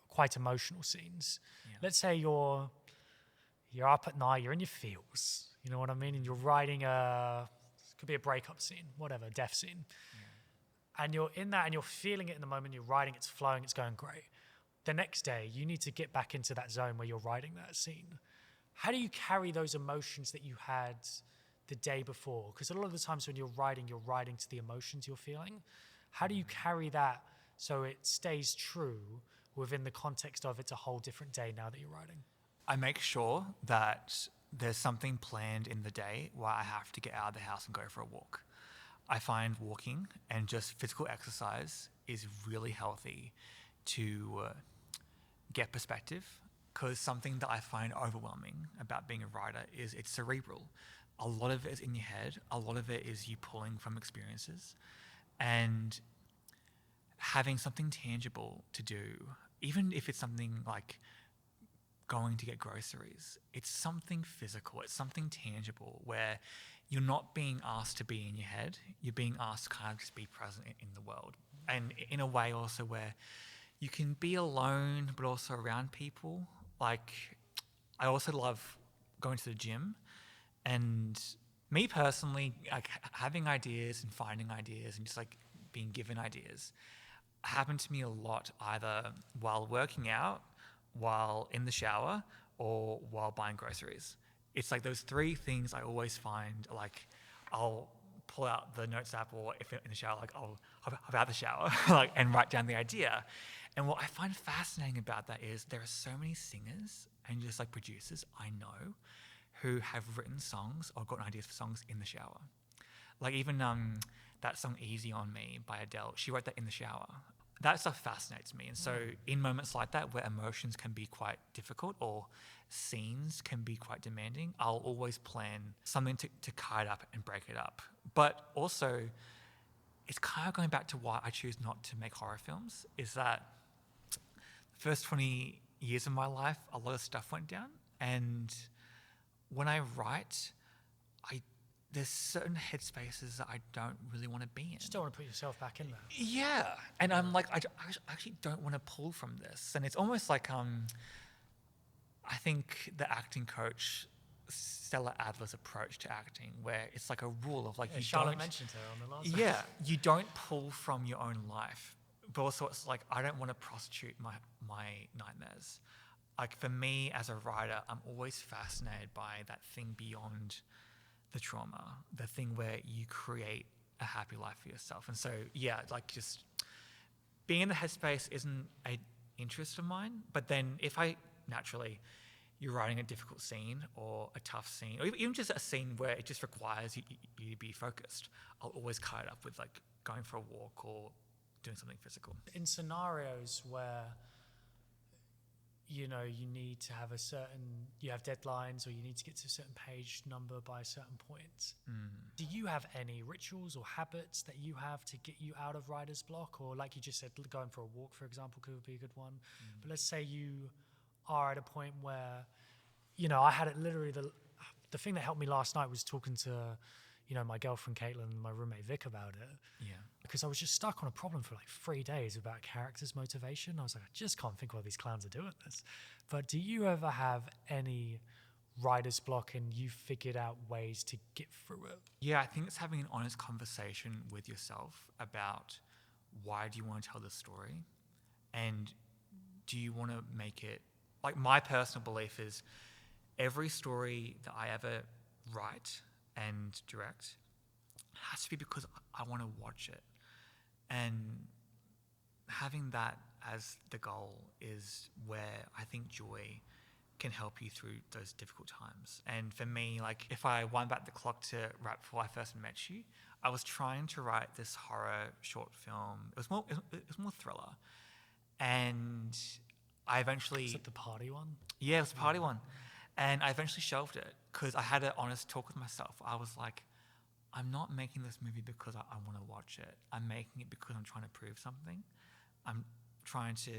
A: quite emotional scenes, let's say you're up at night, you're in your feels, you know what I mean? And you're writing could be a breakup scene, whatever, death scene. And you're in that and you're feeling it in the moment, you're writing, it's flowing, it's going great. The next day, you need to get back into that zone where you're writing that scene. How do you carry those emotions that you had the day before? Because a lot of the times when you're writing to the emotions you're feeling. How do you carry that so it stays true within the context of it's a whole different day now that you're writing?
B: I make sure that there's something planned in the day where I have to get out of the house and go for a walk. I find walking and just physical exercise is really healthy to get perspective, because something that I find overwhelming about being a writer is it's cerebral. A lot of it is in your head. A lot of it is you pulling from experiences. And having something tangible to do, even if it's something like going to get groceries, it's something physical, it's something tangible where you're not being asked to be in your head, you're being asked to kind of just be present in the world. And in a way also where you can be alone but also around people. Like, I also love going to the gym, and me personally, like having ideas and finding ideas and just like being given ideas happened to me a lot, either while working out, while in the shower, or while buying groceries. It's like those three things I always find, like I'll pull out the notes app, or if in the shower, like I'll hop out the shower like, and write down the idea. And what I find fascinating about that is there are so many singers and just like producers I know who have written songs or gotten ideas for songs in the shower. Like even that song Easy on Me by Adele, she wrote that in the shower. That stuff fascinates me. And so in moments like that where emotions can be quite difficult or scenes can be quite demanding, I'll always plan something to kite up and break it up. But also, it's kind of going back to why I choose not to make horror films, is that the first 20 years of my life, a lot of stuff went down. And when I write, there's certain headspaces that I don't really want to be in.
A: Just don't want to put yourself back in there.
B: Yeah. And I'm like, I actually don't want to pull from this. And it's almost like, I think the acting coach, Stella Adler's approach to acting, where it's like a rule of like,
A: Yeah,
B: you
A: Charlotte
B: don't,
A: mentioned her on the last one.
B: yeah, you don't pull from your own life. But also it's like, I don't want to prostitute my nightmares. Like for me as a writer, I'm always fascinated by that thing beyond the trauma, the thing where you create a happy life for yourself. And so, yeah, like just being in the headspace isn't an interest of mine. But then if you're writing a difficult scene or a tough scene, or even just a scene where it just requires you to be focused, I'll always cut it up with like going for a walk or doing something physical.
A: In scenarios where you need to have you have deadlines, or you need to get to a certain page number by a certain point. Do you have any rituals or habits that you have to get you out of writer's block? Or like you just said, going for a walk, for example, could be a good one. But let's say you are at a point where, I had it literally, the thing that helped me last night was talking to, my girlfriend Caitlin and my roommate Vic about it.
B: Yeah.
A: Because I was just stuck on a problem for like 3 days about characters' motivation. I was like, I just can't think why these clowns are doing this. But do you ever have any writer's block and you figured out ways to get through it?
B: Yeah, I think it's having an honest conversation with yourself about why do you want to tell this story? And do you want to make it, like my personal belief is every story that I ever write and direct has to be because I want to watch it. And having that as the goal is where I think joy can help you through those difficult times. And for me, like if I wind back the clock to right before I first met you, I was trying to write this horror short film. It was more thriller. And I eventually...
A: Is it the party one?
B: Yeah, it was the party one. And I eventually shelved it because I had an honest talk with myself. I was like, I'm not making this movie because I want to watch it. I'm making it because I'm trying to prove something. I'm trying to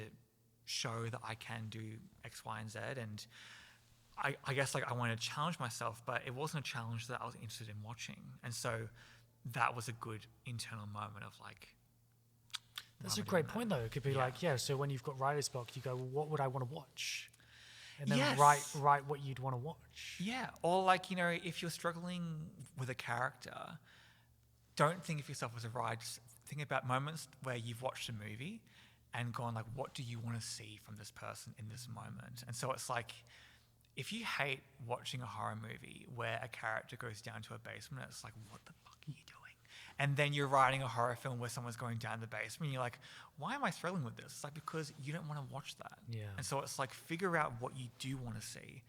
B: show that I can do X, Y, and Z. And I guess like I wanted to challenge myself, but it wasn't a challenge that I was interested in watching. And so that was a good internal moment of like,
A: that's a great point though. It could be like, so when you've got writer's block, you go, well, what would I want to watch? And then write what you'd want to watch.
B: Yeah. Or like, if you're struggling with a character, don't think of yourself as a writer. Just think about moments where you've watched a movie and gone like, what do you want to see from this person in this moment? And so it's like, if you hate watching a horror movie where a character goes down to a basement, it's like, what the fuck are you doing? And then you're writing a horror film where someone's going down the basement and you're like, why am I struggling with this? It's like, because you don't want to watch that.
A: Yeah.
B: And so it's like, figure out what you do want to see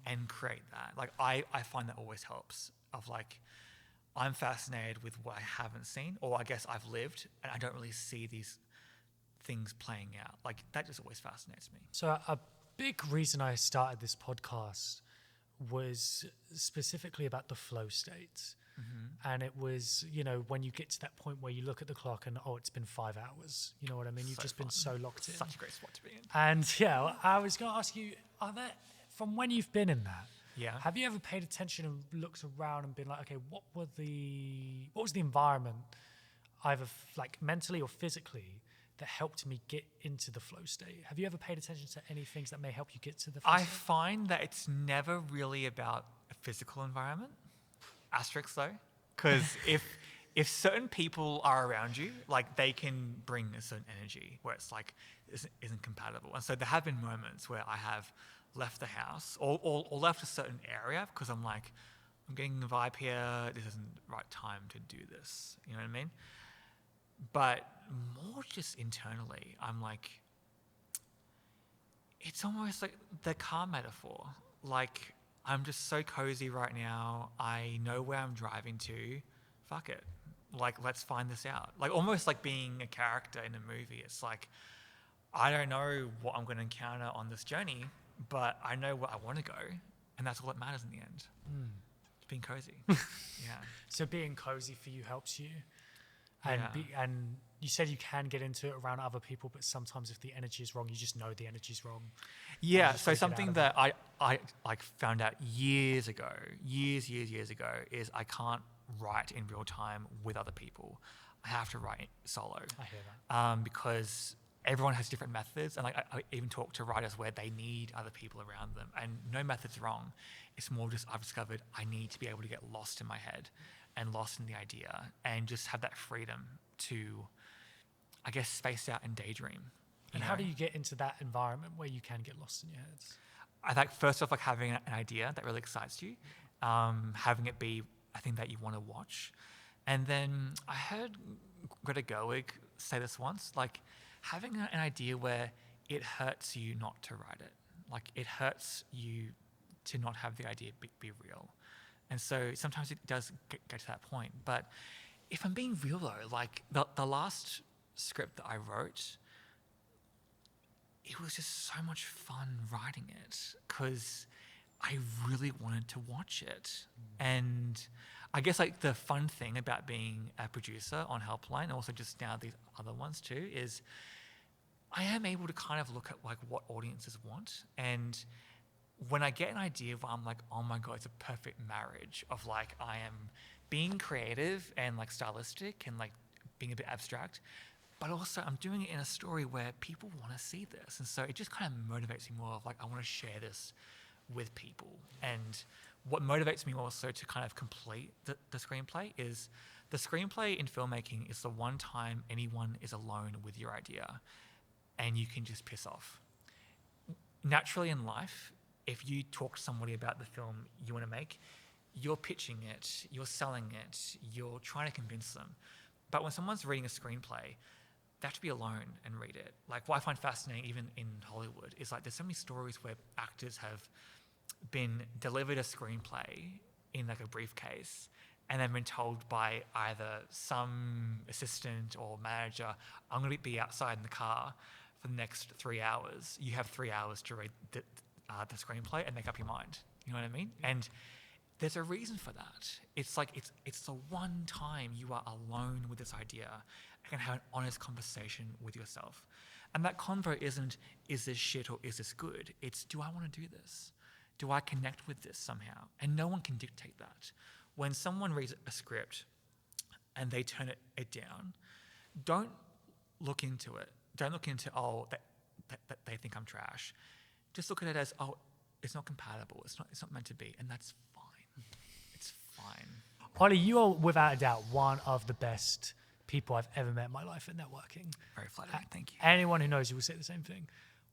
B: and create that. Like, I find that always helps of like, I'm fascinated with what I haven't seen, or I guess I've lived and I don't really see these things playing out. Like, that just always fascinates me.
A: So a big reason I started this podcast was specifically about the flow states. Mm-hmm. And it was, when you get to that point where you look at the clock and, it's been 5 hours. You know what I mean? You've just been so locked in.
B: Such a great spot to be in.
A: And I was going to ask you, from when you've been in that, have you ever paid attention and looked around and been like, okay, what was the environment, either like mentally or physically, that helped me get into the flow state? Have you ever paid attention to any things that may help you get to the flow state?
B: I find that it's never really about a physical environment. Asterisk though, because if certain people are around you, like they can bring a certain energy where it's like isn't compatible. And so there have been moments where I have left the house or left a certain area because I'm like, I'm getting the vibe here. This isn't the right time to do this. You know what I mean? But more just internally, I'm like, it's almost like the car metaphor. Like, I'm just so cozy right now. I know where I'm driving to. Fuck it. Like, let's find this out. Like, almost like being a character in a movie. It's like, I don't know what I'm going to encounter on this journey, but I know where I want to go. And that's all that matters in the end. It's being cozy. Yeah.
A: So being cozy for you helps you. And,
B: Yeah.
A: and you said you can get into it around other people, but sometimes if the energy is wrong, you just know the energy is wrong.
B: Yeah,
A: just
B: so
A: gotta get out
B: something
A: of
B: that I like found out years ago, years ago, is I can't write in real time with other people. I have to write solo.
A: I hear that.
B: Because everyone has different methods, and like I even talk to writers where they need other people around them, and no method's wrong. It's more just I've discovered I need to be able to get lost in my head and lost in the idea and just have that freedom to, I guess, space out and daydream.
A: And how do you get into that environment where you can get lost in your heads?
B: I think first off, like having an idea that really excites you, having it be a thing that you want to watch. And then I heard Greta Gerwig say this once, like having an idea where it hurts you not to write it. Like it hurts you to not have the idea be real. And so sometimes it does get to that point. But if I'm being real though, like the last script that I wrote, it was just so much fun writing it because I really wanted to watch it. And I guess like the fun thing about being a producer on Helpline, also just now these other ones too, is I am able to kind of look at like what audiences want. And when I get an idea where I'm like, oh my God, it's a perfect marriage of like, I am being creative and like stylistic and like being a bit abstract, but also I'm doing it in a story where people want to see this. And so it just kind of motivates me more of like, I want to share this with people. And what motivates me also to kind of complete the screenplay is the screenplay in filmmaking is the one time anyone is alone with your idea and you can just piss off. Naturally in life, if you talk to somebody about the film you want to make, you're pitching it, you're selling it, you're trying to convince them. But when someone's reading a screenplay, they have to be alone and read it. Like what I find fascinating even in Hollywood is like there's so many stories where actors have been delivered a screenplay in like a briefcase and they've been told by either some assistant or manager, I'm going to be outside in the car for the next 3 hours. You have 3 hours to read the screenplay and make up your mind. You know what I mean? And there's a reason for that. It's like it's the one time you are alone with this idea and can have an honest conversation with yourself. And that convo isn't, is this shit or is this good? It's, do I want to do this? Do I connect with this somehow? And no one can dictate that. When someone reads a script and they turn it down, don't look into it. Don't look into, that they think I'm trash. Just look at it as, it's not compatible. It's not meant to be. And that's fine. It's fine.
A: Ollie, you are without a doubt one of the best people I've ever met in my life at networking.
B: Very flattering. Thank you.
A: Anyone who knows you will say the same thing.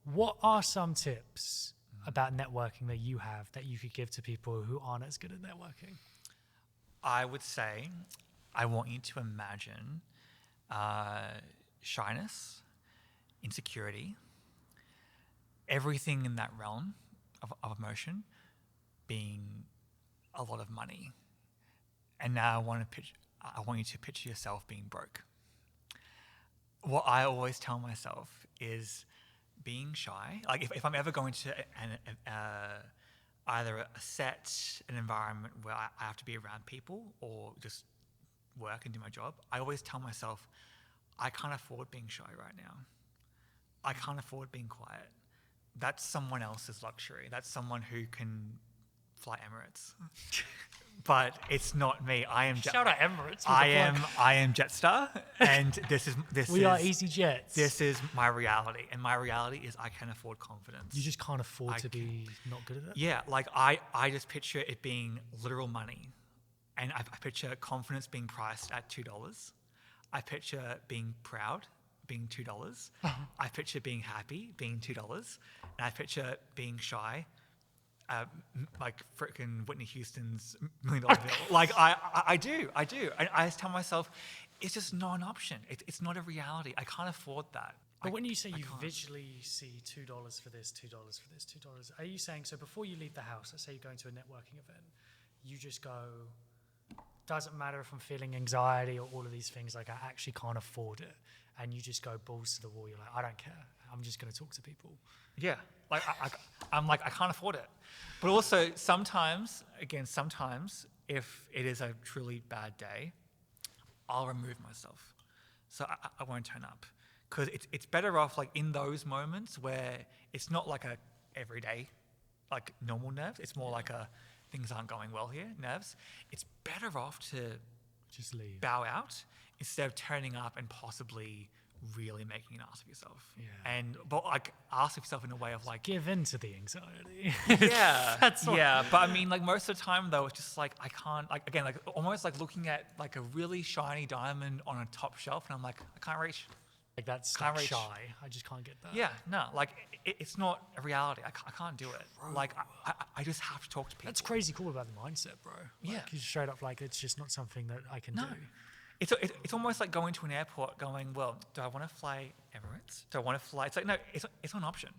A: What are some tips about networking that you have that you could give to people who aren't as good at networking?
B: I would say I want you to imagine shyness, insecurity, everything in that realm of emotion being a lot of money. And now I want you to picture yourself being broke. What I always tell myself is being shy. Like if I'm ever going to either a set, an environment where I have to be around people or just work and do my job, I always tell myself, I can't afford being shy right now. I can't afford being quiet. That's someone else's luxury. That's someone who can fly Emirates. But it's not me. I am
A: Shout out Emirates.
B: I am Jetstar, and
A: We are EasyJets.
B: This is my reality, and my reality is I can afford confidence.
A: You just can't afford to be not good at it.
B: Yeah, like I just picture it being literal money, and I picture confidence being priced at $2. I picture being proud being $2. I picture being happy being $2. And I picture being shy, like frickin' Whitney Houston's $1 Million Bill. Like I do. And I just tell myself, it's just not an option. It's not a reality. I can't afford that.
A: But when you say you visually see $2 for this, $2 for this, $2, are you saying, so before you leave the house, let's say you're going to a networking event, you just go, doesn't matter if I'm feeling anxiety or all of these things, like I actually can't afford it. And you just go balls to the wall. You're like, I don't care. I'm just going to talk to people.
B: Yeah. Like I'm like, I can't afford it. But also sometimes, if it is a truly bad day, I'll remove myself. So I won't turn up. Because it's better off like in those moments where it's not like a everyday, like normal nerves. It's more like a things aren't going well here nerves. It's better off to
A: just leave,
B: bow out instead of turning up and possibly really making an ass of yourself.
A: Yeah.
B: But like ask yourself in a way of like
A: give in to the anxiety.
B: Yeah. But I mean, like most of the time though, it's just like I can't, like again, like almost like looking at like a really shiny diamond on a top shelf, and I'm like, I can't reach.
A: Like that's
B: Can't
A: like
B: reach.
A: shy. I just can't get that.
B: Yeah, no, like it's not a reality. I can't do it. Like I just have to talk to people.
A: That's crazy cool about the mindset, bro. Like,
B: Yeah.
A: you straight up like it's just not something that I can do.
B: It's almost like going to an airport going, well, do I want to fly Emirates? Do I want to fly? It's like, no, it's not an option.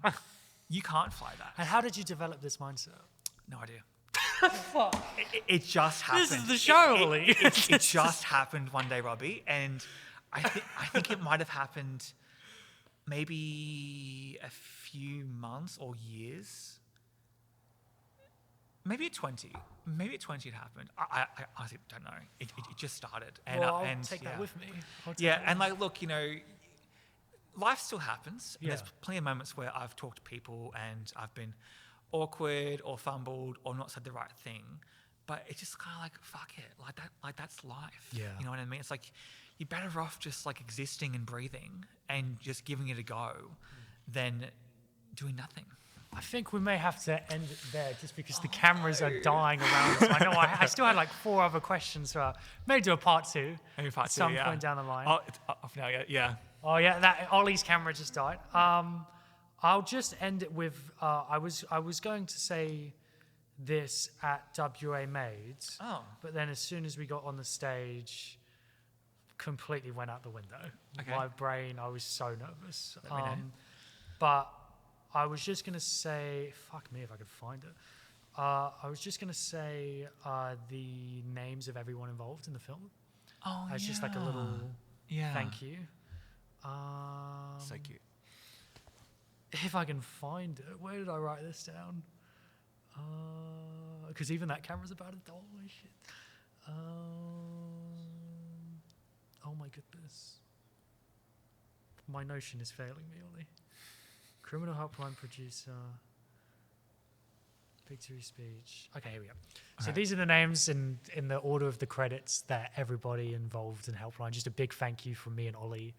B: You can't fly that.
A: And how did you develop this mindset?
B: No idea. It just happened.
A: This is the show, Ollie.
B: It just happened one day, Robbie, and I think it might have happened maybe a few months or years. Maybe at 20. Maybe at 20 it happened. I honestly don't know. It just started. And,
A: Well, I'll
B: and
A: take
B: yeah.
A: that with me.
B: Yeah, and like, look, you know, life still happens. And
A: Yeah.
B: there's plenty of moments where I've talked to people and I've been awkward or fumbled or not said the right thing. But it's just kind of like, fuck it. Like that's life.
A: Yeah.
B: You know what I mean? It's like, you're better off just like existing and breathing and just giving it a go than doing nothing.
A: I think we may have to end it there just because the cameras are dying around us. I know I still had like 4 other questions, so maybe do a part 2
B: Maybe part
A: at
B: two,
A: some
B: yeah.
A: point down the line.
B: Oh, it's off now, yeah.
A: Oh yeah, that Ollie's camera just died. I'll just end it with I was going to say this at WA Maids, but then as soon as we got on the stage, completely went out the window.
B: Okay.
A: My brain, I was so nervous.
B: Let me know.
A: But I was just gonna say, fuck me if I could find it. I was just gonna say the names of everyone involved in the film.
B: Oh,
A: As just like a little thank you.
B: So cute.
A: If I can find it, where did I write this down? Because even that camera's about to die. Oh shit. Oh my goodness. My notion is failing me, Ollie. Criminal Helpline producer. Victory speech. Okay, here we go. So these are the names in the order of the credits that everybody involved in Helpline. Just a big thank you from me and Ollie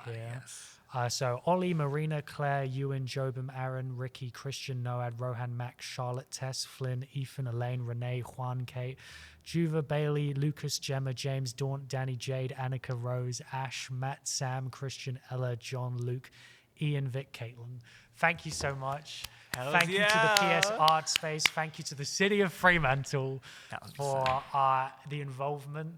A: here.
B: Yes.
A: So Ollie, Marina, Claire, Ewan, Jobim, Aaron, Ricky, Christian, Noad, Rohan, Max, Charlotte, Tess, Flynn, Ethan, Elaine, Renee, Juan, Kate, Juva, Bailey, Lucas, Gemma, James, Daunt, Danny, Jade, Annika, Rose, Ash, Matt, Sam, Christian, Ella, John, Luke, Ian, Vic, Caitlin. Thank you so much. Thank you to the PS Art Space. Thank you to the City of Fremantle for the involvement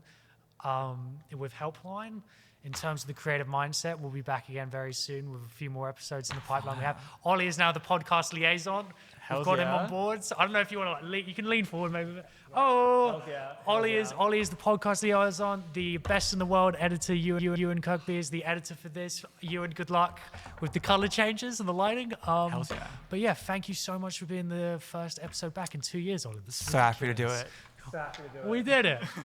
A: with Helpline. In terms of the creative mindset, we'll be back again very soon with a few more episodes in the pipeline. We have Ollie is now the podcast liaison. We've got him on board. So I don't know if you want to you can lean forward maybe. Ollie is the podcast liaison, the best in the world editor. Ewan Kirkby is the editor for this. Ewan, good luck with the color changes and the lighting. But yeah, thank you so much for being the first episode back in 2 years, Ollie.
B: So happy to do it.
A: We did it.